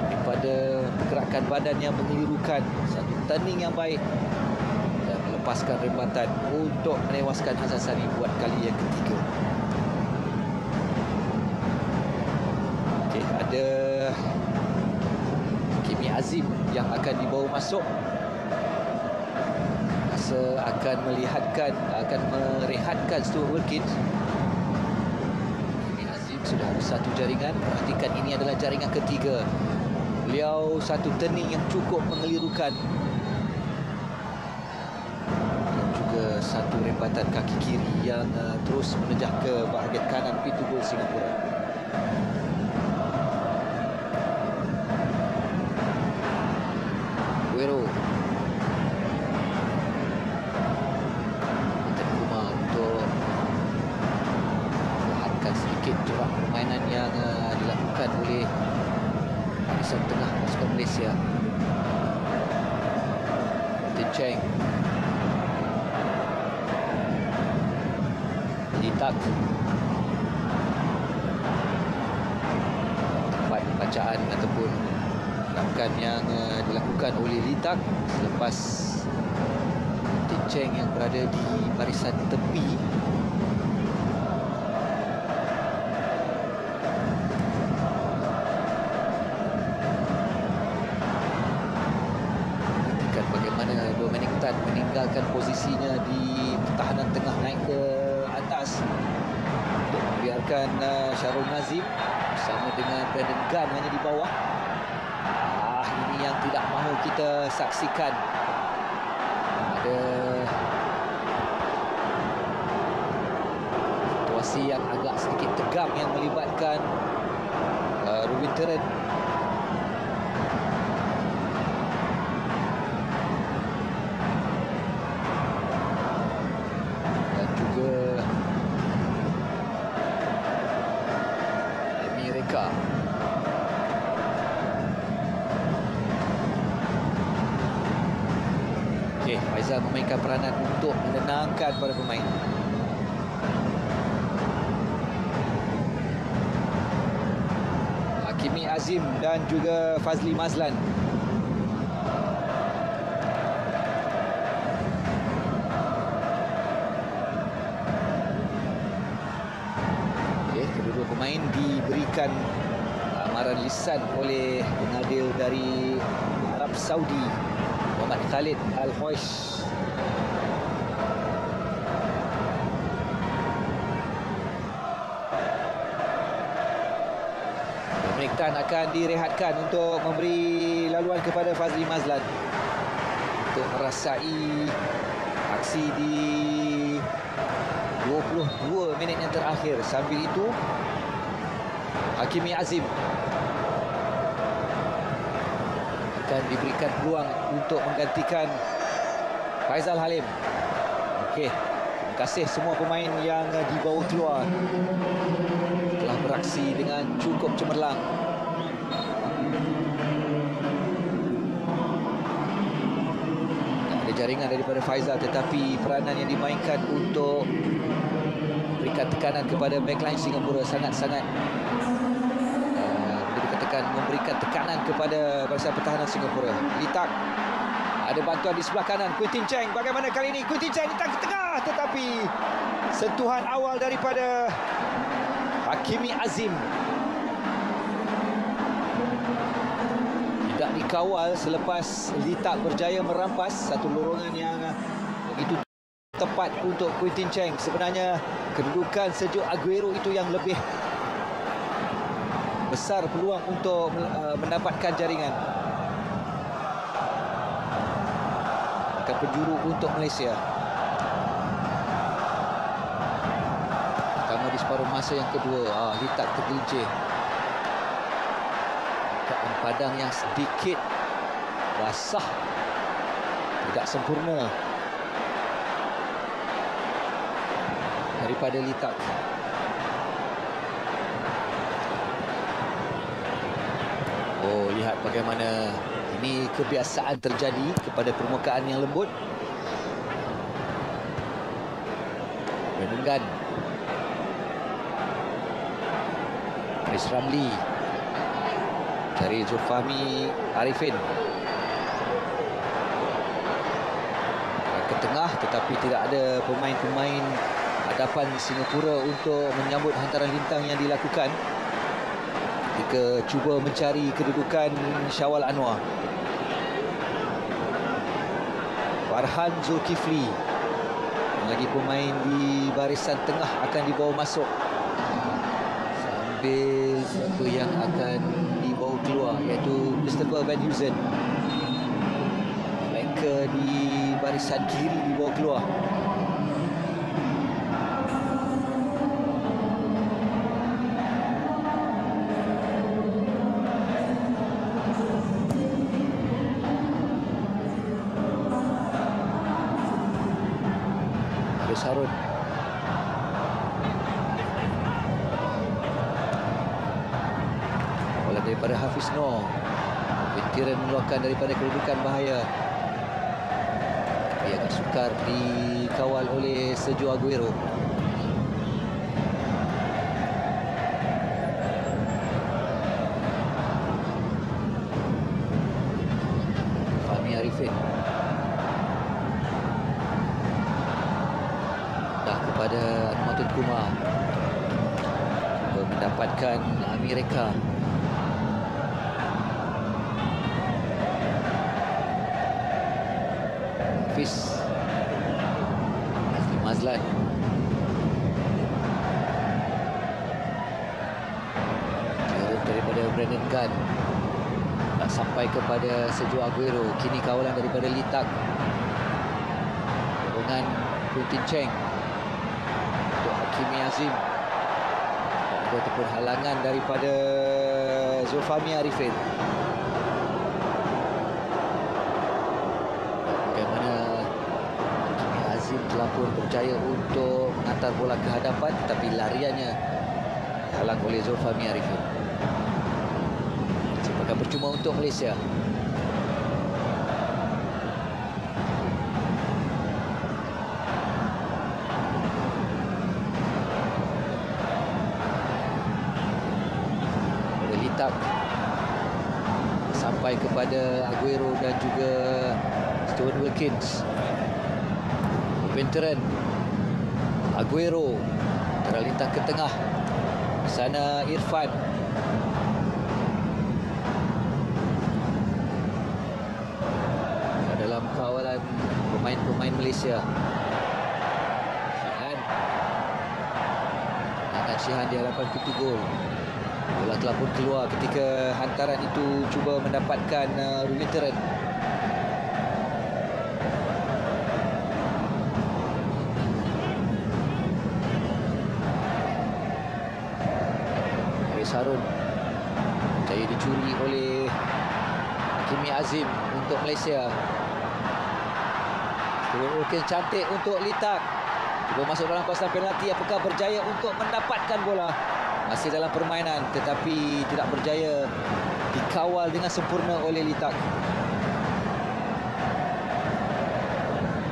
daripada pergerakan badan yang mengelirukan, satu turning yang baik dan melepaskan rembatan untuk menewaskan Hassan Sani buat kali yang ketiga. Ada Kimi Azim yang akan dibawa masuk. Rasa akan merehatkan Stuart Wilkins. Kimi Azim sudah ada 1 jaringan. Perhatikan ini adalah jaringan ketiga. Beliau satu turning yang cukup mengelirukan dan juga 1 rembatan kaki kiri yang terus menejah ke bahagian kanan pintu gol Singapura. Aguero. Kumar untuk melahankan sedikit corak permainan yang dilakukan oleh barisan tengah pasukan Malaysia. Quintin Cheng. Litak. Tempat bacaan ataupun gerakan yang dilakukan oleh Litak selepas Quintin Cheng yang berada di barisan tepi perhatikan bagaimana Dominic Tan meninggalkan posisinya di pertahanan tengah naik ke atas untuk membiarkan Syarul Nazim bersama dengan Brandon Gunn hanya di bawah. Ini yang tidak mahu kita saksikan. Aksi yang agak sedikit tegang yang melibatkan Rubin Teren. Dan juga Amerika. Okey, Faizal memainkan peranan untuk menenangkan para pemain. Hakimi Azim dan juga Fazli Mazlan. Okey, kedua-dua pemain diberikan amaran lisan oleh pengadil dari Arab Saudi, Muhammad Khalid Al-Hoish. Dominic Tan akan direhatkan untuk memberi laluan kepada Fazli Mazlan untuk merasai aksi di 22 minit yang terakhir. Sambil itu Hakimi Azim akan diberikan peluang untuk menggantikan Faizal Halim. Okey, terima kasih semua pemain yang dibawa keluar. Telah beraksi dengan cukup cemerlang. Tak ada jaringan daripada Faizal, tetapi peranan yang dimainkan untuk berikan tekanan kepada backline Singapura sangat-sangat memberikan tekanan kepada barisan pertahanan Singapura. Litak, ada bantuan di sebelah kanan. Quintin Cheng, bagaimana kali ini? Quintin Cheng di tengah, tetapi sentuhan awal daripada Hakimi Azim tidak dikawal selepas Litak berjaya merampas satu lorongan yang begitu tepat untuk Quintin Cheng. Sebenarnya kedudukan Sergio Aguero itu yang lebih besar peluang untuk mendapatkan jaringan. Akan penjuru untuk Malaysia. Pertama di separuh masa yang kedua, Litak tergelincir. Keadaan padang yang sedikit basah, tidak sempurna daripada Litak. Oh, lihat bagaimana ini kebiasaan terjadi kepada permukaan yang lembut. Brandon, Chris Ramli, cari Zulfahmi Arifin ke tengah, tetapi tidak ada pemain-pemain hadapan Singapura untuk menyambut hantaran lintang yang dilakukan ketika cuba mencari kedudukan Syawal Anwar. Farhan Zulkifli, lagi pemain di barisan tengah, akan dibawa masuk. Sambil siapa yang akan dibawa keluar, iaitu Christopher Van Heusen. Mereka di barisan kiri dibawa keluar. Harun. Bola daripada Hafiz Noor. Veteran mengeluarkan daripada kedudukan bahaya. Ia agak sukar dikawal oleh Sergio Aguero. Fahmi Arifin. Kepada Anwatun Kumar mendapatkan Amerika. Hafiz Mazlan. Daripada Brandon Gunn tak sampai kepada Sergio Aguero. Kini kawalan daripada Litak dengan Quintin Cheng. Hakimi Azim ataupun halangan daripada Zulfahmi Arifin. Bagaimana Kimi Azim telah pun berjaya untuk menghantar bola ke hadapan, tapi lariannya halang oleh Zulfahmi Arifin. Sepakan percuma untuk Malaysia. Sampai kepada Aguero dan juga Stuart Wilkins. Veteran Aguero terlintas ke tengah. Di sana Irfan. Dalam kawalan pemain-pemain Malaysia. Syihan di hadapan pintu gol. Bola telah pun keluar ketika hantaran itu cuba mendapatkan Rumiteren. Haris Harun jaya dicuri oleh Kimi Azim untuk Malaysia. Mungkin cantik untuk Litak. Cuba masuk dalam kawasan penalti. Apakah berjaya untuk mendapatkan bola? Masih dalam permainan tetapi tidak berjaya dikawal dengan sempurna oleh Litak.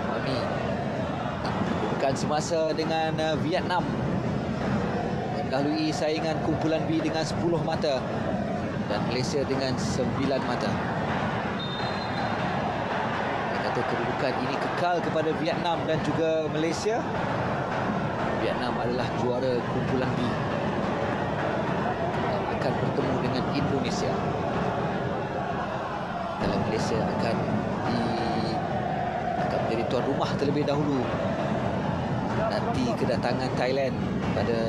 Fahmi bukan semasa dengan Vietnam mendahului saingan kumpulan B dengan 10 mata dan Malaysia dengan 9 mata. Dia kata kedudukan ini kekal kepada Vietnam dan juga Malaysia. Vietnam adalah juara kumpulan B, akan bertemu dengan Indonesia. Dalam Malaysia akan menjadi tuan rumah terlebih dahulu. Nanti kedatangan Thailand pada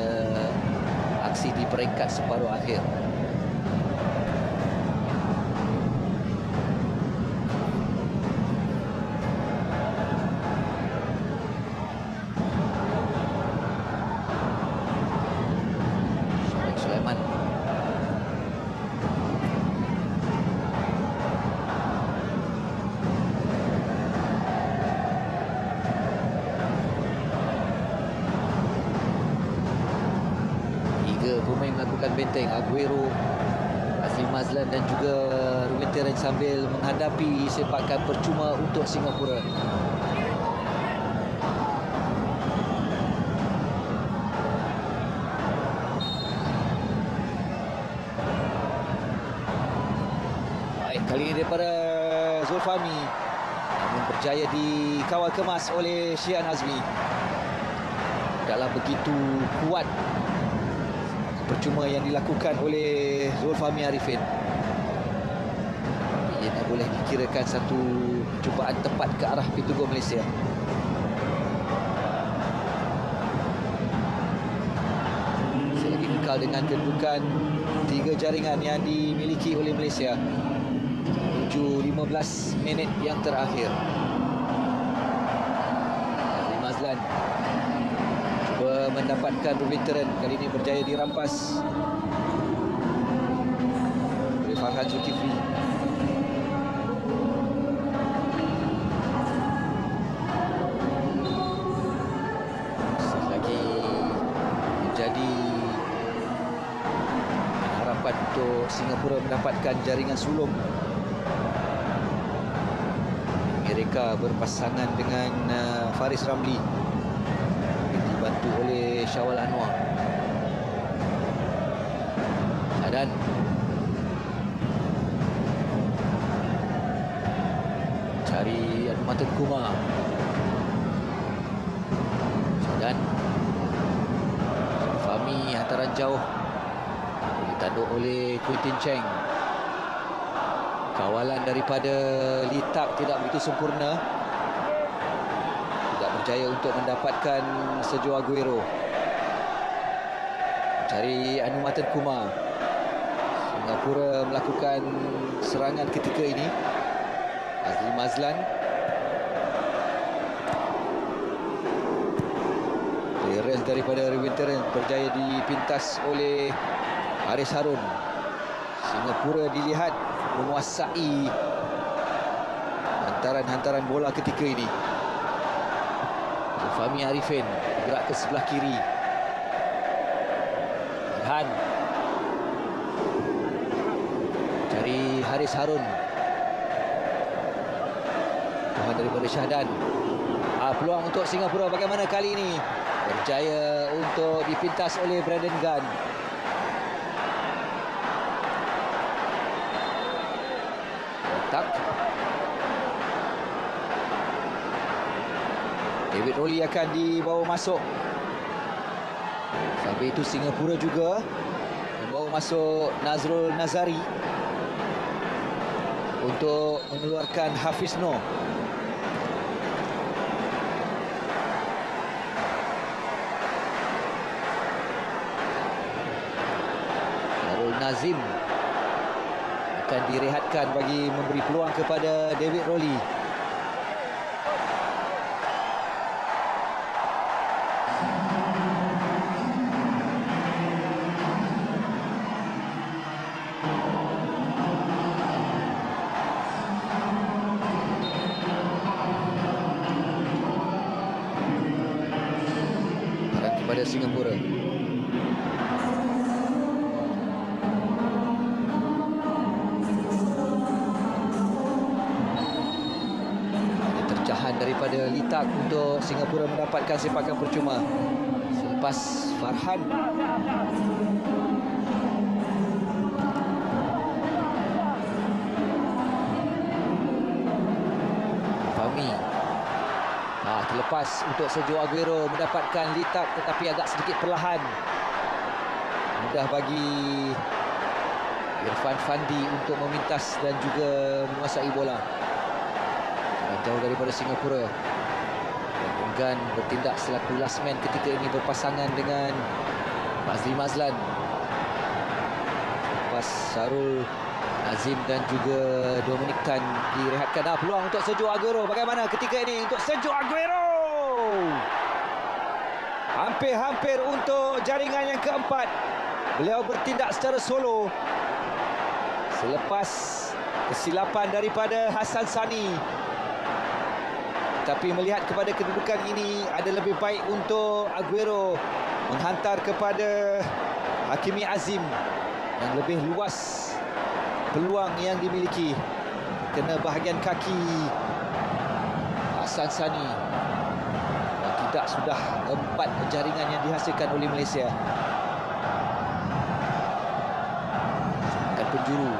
aksi di peringkat separuh akhir. Pemain melakukan benteng, Aguero, Azli Mazlan dan juga Rumiteren sambil menghadapi sepakan percuma untuk Singapura. Baik, kali ini daripada Zulfahmi, namun berjaya dikawal kemas oleh Syian Azmi. Tidaklah begitu kuat percuma yang dilakukan oleh Zulfahmi Arifin. Ia tak boleh dikirakan satu cubaan tepat ke arah pintu gol Malaysia. Masih lagi kekal dengan kedudukan 3 jaringan yang dimiliki oleh Malaysia menuju 15 minit yang terakhir. Azli Mazlan mendapatkan veteran, kali ini berjaya dirampas oleh Farhan Zulkifli. Lagi menjadi harapan untuk Singapura mendapatkan jaringan sulung. Mereka berpasangan dengan Faris Ramli, dibantu oleh Syawal Anwar. Dan cari Anumaten Kumar. Dan Fahmi hantaran jauh ditanduk oleh Quintin Cheng. Kawalan daripada Litak tidak begitu sempurna. Berjaya untuk mendapatkan Sergio Aguero. Cari Anumaten Kumar. Singapura melakukan serangan ketika ini. Azli Mazlan. defense daripada Rewinteran berjaya dipintas oleh Haris Harun. Singapura dilihat menguasai hantaran-hantaran bola ketika ini. Fahmi Arifin gerak ke sebelah kiri. Farhan cari Haris Harun. Tuhan daripada Syahdan. Peluang untuk Singapura bagaimana kali ini? Berjaya untuk dipintas oleh Brandon Gunn. Tak. David Rowley akan dibawa masuk. Sampai itu Singapura juga membawa masuk Nazrul Nazari untuk mengeluarkan Hafiz Noh. Darul Nazim akan direhatkan bagi memberi peluang kepada David Rowley. Kepada Singapura. Terjahan daripada Litak untuk Singapura mendapatkan sepakan percuma. Selepas Farhan Fahmi. Terlepas untuk Sergio Aguero mendapatkan Litak tetapi agak sedikit perlahan. Mudah bagi Irfan Fandi untuk memintas dan juga menguasai bola. Jauh daripada Singapura. Enggan bertindak selaku last man ketika ini berpasangan dengan Fazli Mazlan. Lepas Sarul Nazim dan juga Dominic Tan direhatkan. Peluang untuk Sergio Aguero. Bagaimana ketika ini untuk Sergio Aguero? Hampir-hampir untuk jaringan yang keempat. Beliau bertindak secara solo selepas kesilapan daripada Hassan Sani. Tapi melihat kepada kedudukan ini, ada lebih baik untuk Aguero menghantar kepada Hakimi Azim yang lebih luas peluang yang dimiliki. Kena bahagian kaki Hassan Sani. Tidak, sudah 4 jaringan yang dihasilkan oleh Malaysia. Akan penjuru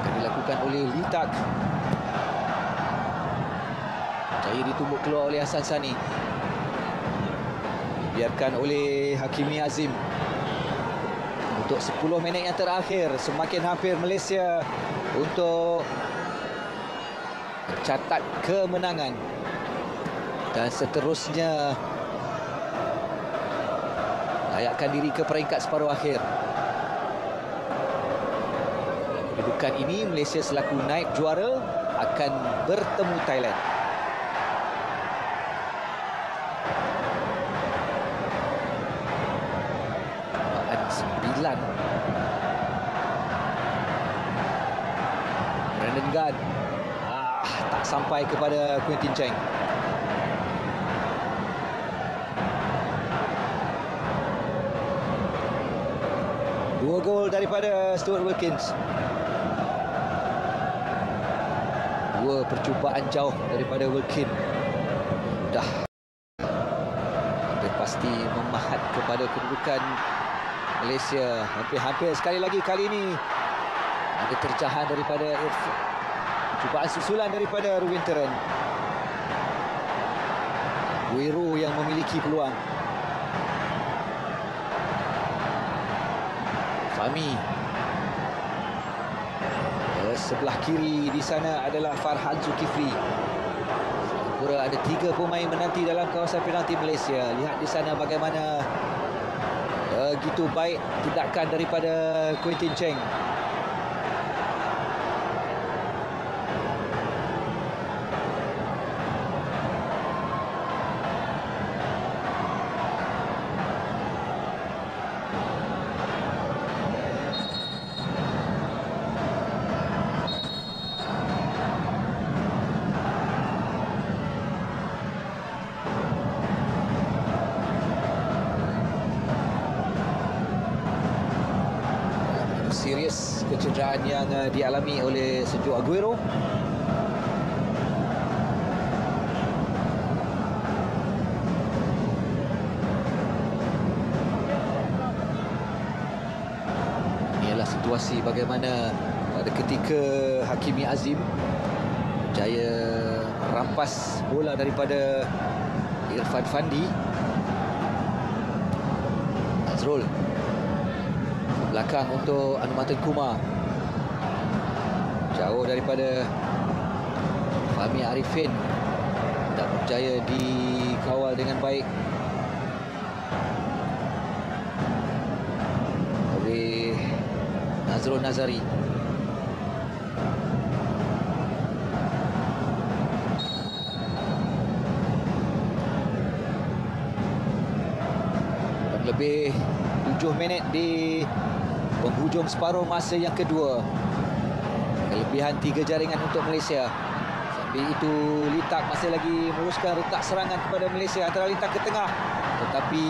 akan dilakukan oleh Litak. Jaya ditumbuk keluar oleh Hassan Sani. Biarkan oleh Hakimi Azim. Untuk 10 minit yang terakhir, semakin hampir Malaysia untuk mencatat kemenangan. Dan seterusnya layakkan diri ke peringkat separuh akhir. Kedudukan ini, Malaysia selaku naib juara akan bertemu Thailand. Brandon Gunn tak sampai kepada Quintin Cheng. Dua gol daripada Stuart Wilkins. Dua percubaan jauh daripada Wilkins. Dah hampir pasti memahat kepada kedudukan Malaysia. Hampir-hampir sekali lagi kali ini. Ada terjahan daripada Irfan. Cubaan susulan daripada Rewinteran. Aguero yang memiliki peluang. Fahmi. Sebelah kiri di sana adalah Farhan Zulkifli. Singapura ada 3 pemain menanti dalam kawasan penalti Malaysia. Lihat di sana bagaimana begitu baik tindakan daripada Quintin Cheng. serius kecederaan yang dialami oleh Sergio Aguero. Inilah situasi bagaimana pada ketika Hakimi Azim berjaya rampas bola daripada Irfan Fandi. Nazrul belakang untuk Anumaten Kumar, jauh daripada Fahmi Arifin, tak berjaya dikawal dengan baik oleh Nazrul Nazari. Lebih 7 minit di penghujung separuh masa yang kedua. Kelebihan 3 jaringan untuk Malaysia. Sambil itu Litak masih lagi meneruskan retak serangan kepada Malaysia antara Litak ke tengah. Tetapi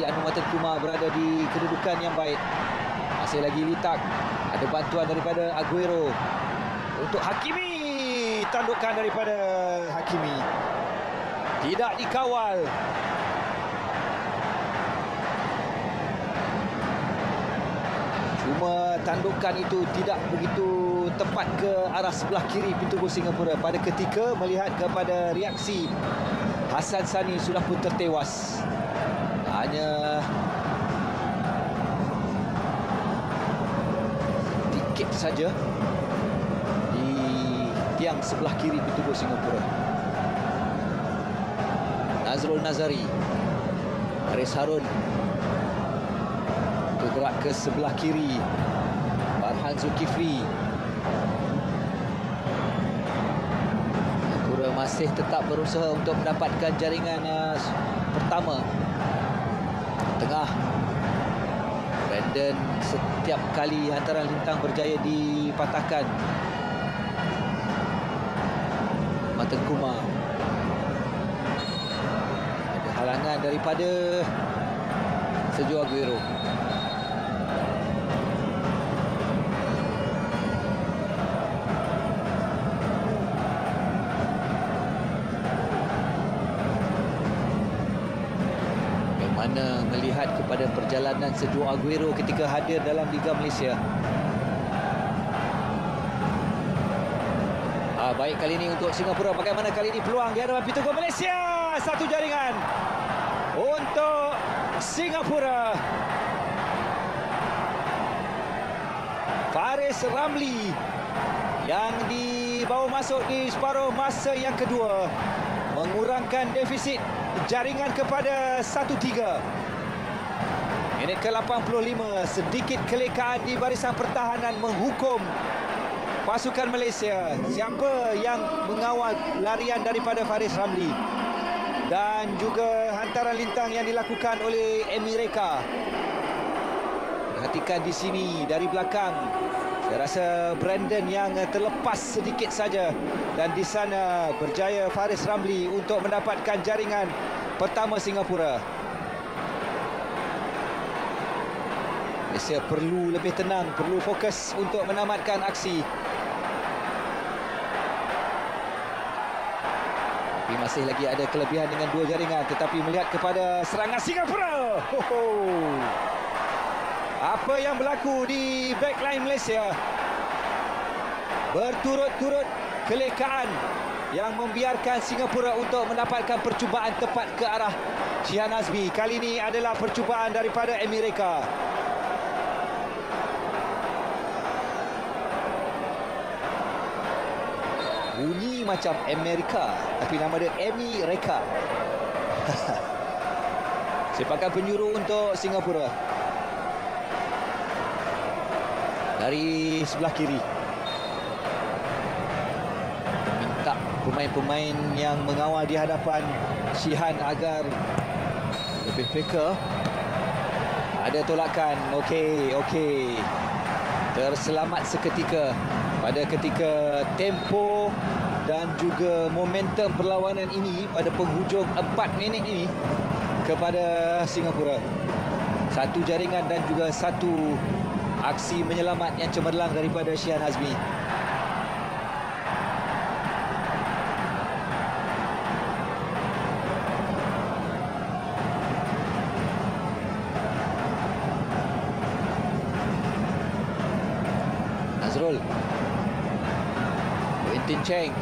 Anumaten Kumar berada di kedudukan yang baik. Masih lagi Litak. Ada bantuan daripada Aguero untuk Hakimi. Tandukan daripada Hakimi. Tidak dikawal. Cuma tandukan itu tidak begitu tepat ke arah sebelah kiri pintu gol Singapura pada ketika melihat kepada reaksi Hassan Sani sudah pun tertewas. Hanya sedikit saja di tiang sebelah kiri pintu gol Singapura. Nazrul Nazari, Haris Harun bergerak ke sebelah kiri. Farhan Zulkifli. Singapura masih tetap berusaha untuk mendapatkan jaringan pertama. Tengah. Brandon setiap kali hantaran lintang berjaya dipatahkan. Anumaten Kumar. Ada halangan daripada Sergio Aguero. Bagaimana melihat kepada perjalanan Sergio Aguero ketika hadir dalam Liga Malaysia? Baik kali ini untuk Singapura. Bagaimana kali ini peluang di hadapan pintu gol Malaysia? Satu jaringan untuk Singapura. Faris Ramli yang dibawa masuk di separuh masa yang kedua, mengurangkan defisit jaringan kepada 1-3. Minit ke-85, sedikit kelekaan di barisan pertahanan menghukum pasukan Malaysia. Siapa yang mengawal larian daripada Faris Ramli dan juga hantaran lintang yang dilakukan oleh Emi Reka. Perhatikan di sini dari belakang. Saya rasa Brandon yang terlepas sedikit saja, dan di sana berjaya Faris Ramli untuk mendapatkan jaringan pertama Singapura. Malaysia perlu lebih tenang, perlu fokus untuk menamatkan aksi. Tapi masih lagi ada kelebihan dengan 2 jaringan, tetapi melihat kepada serangan Singapura. Apa yang berlaku di backline Malaysia? Berturut-turut kelekaan yang membiarkan Singapura untuk mendapatkan percubaan tepat ke arah Shihan Azmi. Kali ini adalah percubaan daripada Emi Reka. Bunyi macam Amerika, tapi nama dia Emi Reka. Sepakan penjuru untuk Singapura. Dari sebelah kiri. Minta pemain-pemain yang mengawal di hadapan Shihan agar lebih peka. Ada tolakan. Okey. Terselamat seketika pada ketika tempo dan juga momentum perlawanan ini pada penghujung 4 minit ini kepada Singapura. Satu jaringan dan juga satu aksi menyelamat yang cemerlang daripada Syihan Hazmi. Nazrul, Quintin Cheng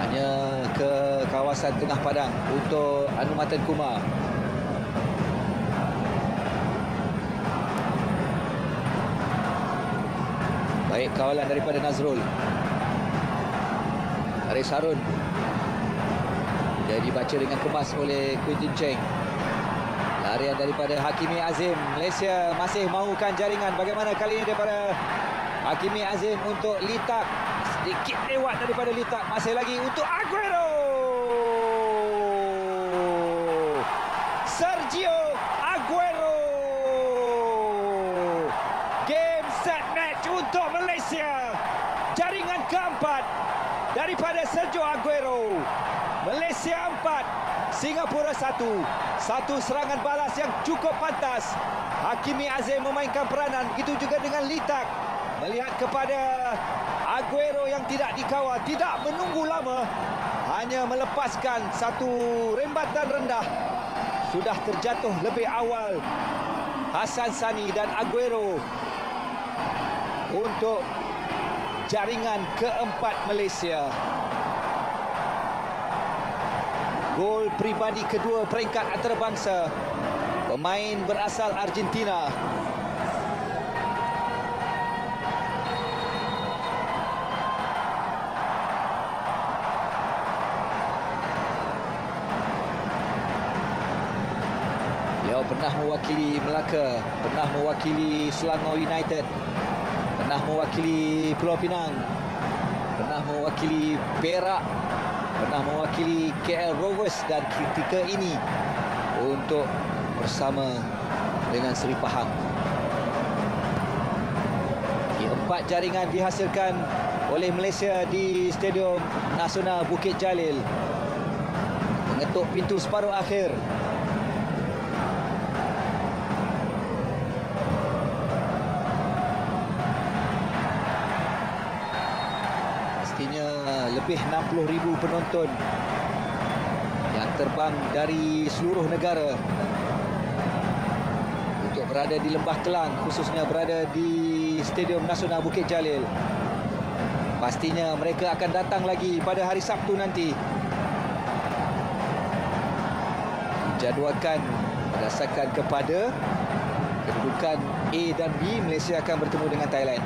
hanya ke kawasan tengah padang untuk Anumatan Kumar. Baik kawalan daripada Nazrul. Haris Harun. Dia dibaca dengan kemas oleh Quintin Cheng. Larian daripada Hakimi Azim. Malaysia masih mahukan jaringan. Bagaimana kali ini daripada Hakimi Azim untuk Litak. Sedikit lewat daripada Litak. Masih lagi untuk Aguero. Sergio Aguero. Game set match untuk Malaysia. Jaringan keempat daripada Sergio Aguero. Malaysia 4, Singapura 1. Satu serangan balas yang cukup pantas. Hakimi Azim memainkan peranan. Begitu juga dengan Litak. Melihat kepada Aguero yang tidak dikawal, tidak menunggu lama, hanya melepaskan satu rembatan rendah. Sudah terjatuh lebih awal Hassan Sani dan Aguero untuk jaringan keempat Malaysia. Gol pribadi kedua peringkat antarabangsa, pemain berasal Argentina. Beliau pernah mewakili Melaka, pernah mewakili Selangor United, pernah mewakili Pulau Pinang, pernah mewakili Perak, pernah mewakili KL Rovers, dan ketika ini untuk bersama dengan Seri Pahang. Empat jaringan dihasilkan oleh Malaysia di Stadium Nasional Bukit Jalil. Mengetuk pintu separuh akhir. Lebih 60,000 penonton yang terbang dari seluruh negara untuk berada di Lembah Kelang, khususnya berada di Stadium Nasional Bukit Jalil. Pastinya mereka akan datang lagi pada hari Sabtu nanti. Jadualkan berdasarkan kepada kedudukan A dan B, Malaysia akan bertemu dengan Thailand.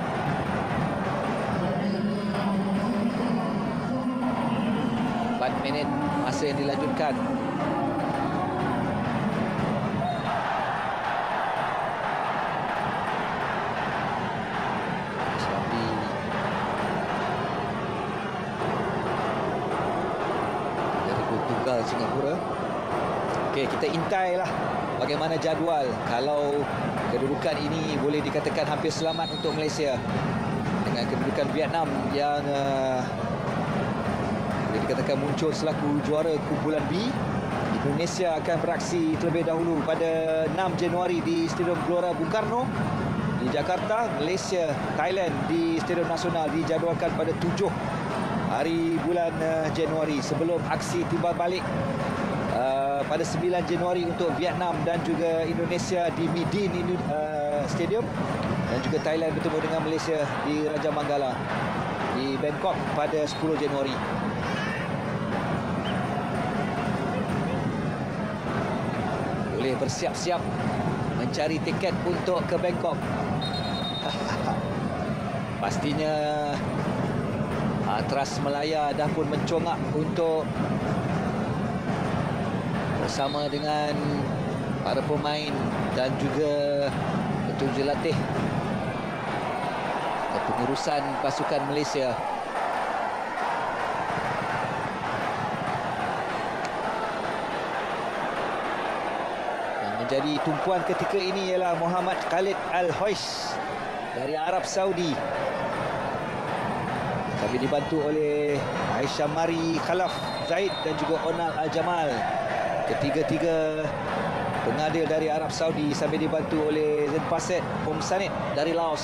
Minit masa yang dilanjutkan. Tapi dari gol tunggal Singapura. Okey, kita intailah bagaimana jadual. Kalau kedudukan ini boleh dikatakan hampir selamat untuk Malaysia, dengan kedudukan Vietnam yang dikatakan muncul selaku juara kumpulan B. Indonesia akan beraksi terlebih dahulu pada 6 Januari di Stadium Gelora Bung Karno di Jakarta. Malaysia, Thailand di Stadium Nasional dijadualkan pada 7 hari bulan Januari, sebelum aksi timbal balik pada 9 Januari untuk Vietnam dan juga Indonesia di Midin Stadium, dan juga Thailand bertemu dengan Malaysia di Raja Manggala di Bangkok pada 10 Januari. Boleh bersiap-siap mencari tiket untuk ke Bangkok. Pastinya Trans Malaya dah pun mencongak untuk bersama dengan para pemain dan juga ketua jurulatih pengurusan pasukan Malaysia. Jadi tumpuan ketika ini ialah Muhammad Khalid Al-Hoish dari Arab Saudi. Kami dibantu oleh Aisyah Mari Khalaf Zaid dan juga Onal Al-Jamal. Ketiga-tiga pengadil dari Arab Saudi sambil dibantu oleh Zenpaset Omsanit dari Laos.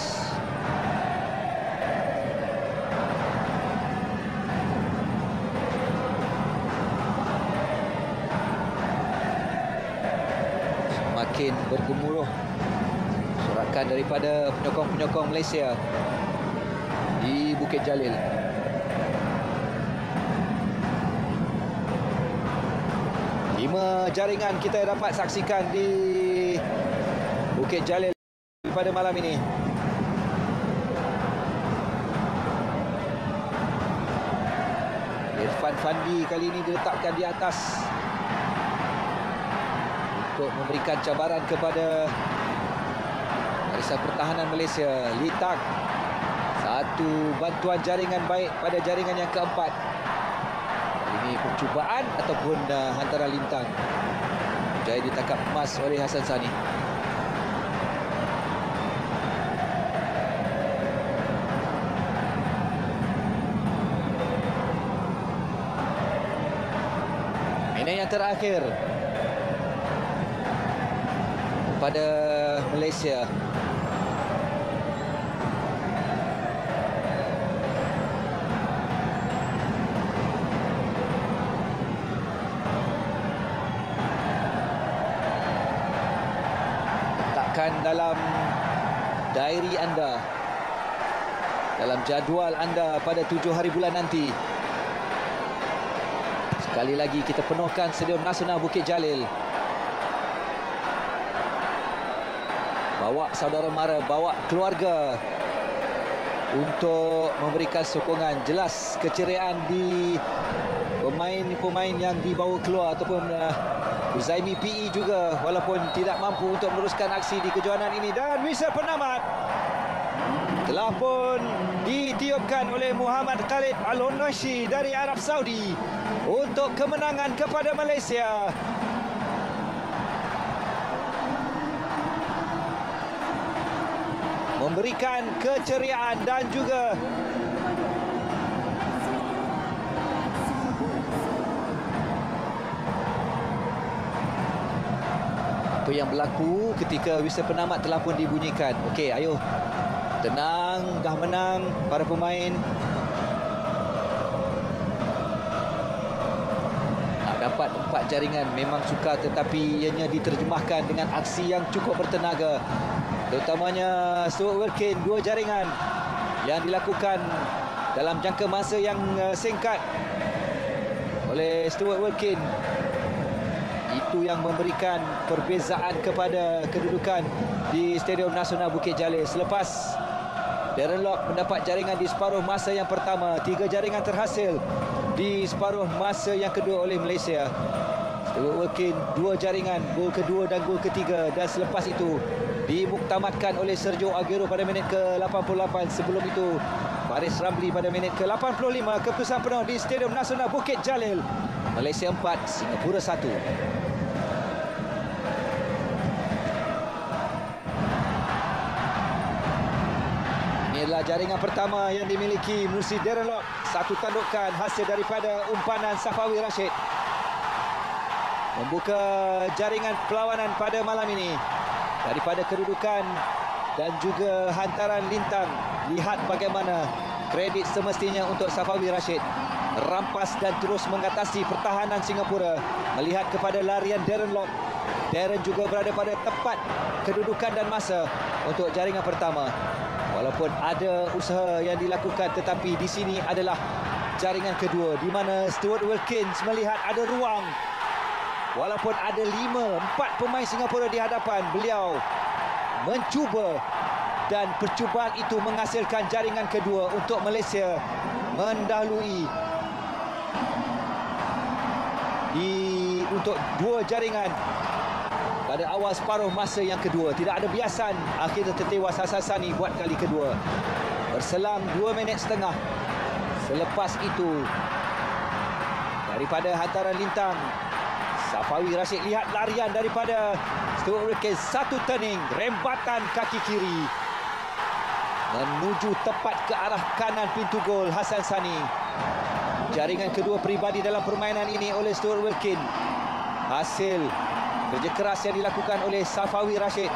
Semakin bergemuruh sorakan daripada penyokong-penyokong Malaysia di Bukit Jalil. Lima jaringan kita dapat saksikan di Bukit Jalil pada malam ini. Irfan Fandi kali ini diletakkan di atas untuk memberikan cabaran kepada barisan pertahanan Malaysia. Litak, satu bantuan jaringan baik pada jaringan yang keempat. Ini percubaan ataupun hantaran lintang. Jaya ditangkap emas oleh Hassan Sani. Ini yang terakhir pada Malaysia. Dalam diary anda, dalam jadual anda pada 7 hari bulan nanti. Sekali lagi kita penuhkan Stadium Nasional Bukit Jalil. Bawa saudara mara, bawa keluarga untuk memberikan sokongan. Jelas keceriaan di pemain-pemain yang dibawa keluar ataupun Uzaimi PE juga, walaupun tidak mampu untuk meneruskan aksi di kejohanan ini. Dan whistle penamat telah pun ditiupkan oleh Muhammad Khalid Al-Onashi dari Arab Saudi untuk kemenangan kepada Malaysia. Memberikan keceriaan dan juga yang berlaku ketika whistle penamat telah pun dibunyikan. Okey, ayo. Tenang, dah menang para pemain. Nak dapat 4 jaringan memang sukar, tetapi ianya diterjemahkan dengan aksi yang cukup bertenaga. Terutamanya Stuart Wilkin, 2 jaringan yang dilakukan dalam jangka masa yang singkat oleh Stuart Wilkin. Itu yang memberikan perbezaan kepada kedudukan di Stadium Nasional Bukit Jalil. Selepas Darren Lock mendapat jaringan di separuh masa yang pertama, 3 jaringan terhasil di separuh masa yang kedua oleh Malaysia. Stuart Wilkin 2 jaringan, gol kedua dan gol ketiga, dan selepas itu dimuktamadkan oleh Sergio Aguero pada minit ke-88. Sebelum itu Faris Ramli pada minit ke-85. Keputusan penuh di Stadium Nasional Bukit Jalil. Malaysia 4, Singapura 1. Inilah jaringan pertama yang dimiliki Musi Darren Lock. Satu tandukan hasil daripada umpanan Safawi Rashid. Membuka jaringan perlawanan pada malam ini. Daripada kedudukan dan juga hantaran lintang, lihat bagaimana kredit semestinya untuk Safawi Rashid. Rampas dan terus mengatasi pertahanan Singapura. Melihat kepada larian Darren Lock, Darren juga berada pada tepat kedudukan dan masa untuk jaringan pertama. Walaupun ada usaha yang dilakukan, tetapi di sini adalah jaringan kedua di mana Stuart Wilkins melihat ada ruang. Walaupun ada 4 pemain Singapura di hadapan, beliau mencuba dan percubaan itu menghasilkan jaringan kedua untuk Malaysia mendahului untuk 2 jaringan pada awal separuh masa yang kedua. Tidak ada biasan, akhirnya tertewas Hassan Sani buat kali kedua. Berselang 2 minit setengah. Selepas itu daripada hantaran lintang, Safawi Rashid, lihat larian daripada Stuart Wilkins. Satu turning, rembatan kaki kiri menuju tepat ke arah kanan pintu gol Hassan Sani. Jaringan kedua peribadi dalam permainan ini oleh Stuart Wilkins. Hasil Kerja keras yang dilakukan oleh Safawi Rashid.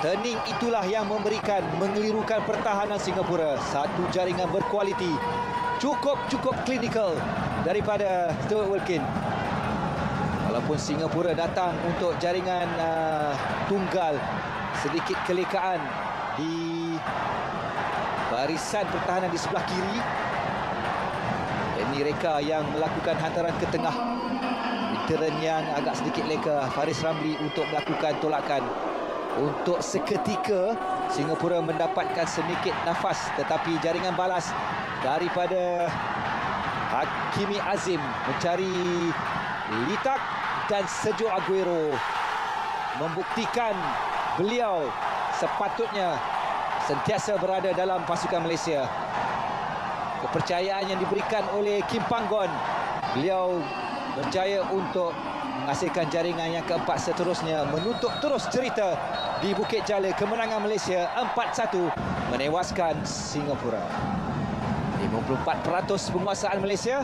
Turning itulah yang mengelirukan pertahanan Singapura. Satu jaringan berkualiti, cukup klinikal daripada Stuart Wilkin. Walaupun Singapura datang untuk jaringan tunggal, sedikit kelekaan di barisan pertahanan di sebelah kiri. Ini Reka yang melakukan hantaran ke tengah. Veteran yang agak sedikit leka, Faris Ramli, untuk melakukan tolakan. Untuk seketika Singapura mendapatkan sedikit nafas, tetapi jaringan balas daripada Hakimi Azim mencari Litak, dan Sergio Aguero membuktikan beliau sepatutnya sentiasa berada dalam pasukan Malaysia. Kepercayaan yang diberikan oleh Kim Panggon, beliau berjaya untuk menghasilkan jaringan yang keempat seterusnya, menutup terus cerita di Bukit Jalil. Kemenangan Malaysia 4-1 menewaskan Singapura. 54% penguasaan Malaysia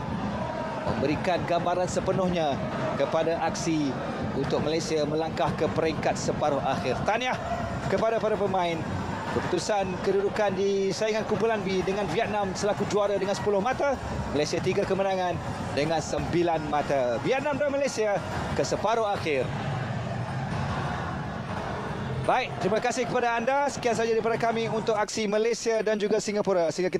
memberikan gambaran sepenuhnya kepada aksi untuk Malaysia melangkah ke peringkat separuh akhir. Tahniah kepada para pemain. Keputusan kedudukan di saingan kumpulan B dengan Vietnam selaku juara dengan 10 mata. Malaysia 3 kemenangan dengan 9 mata. Vietnam dan Malaysia ke separuh akhir. Baik, terima kasih kepada anda. Sekian saja daripada kami untuk aksi Malaysia dan juga Singapura. Sehingga kita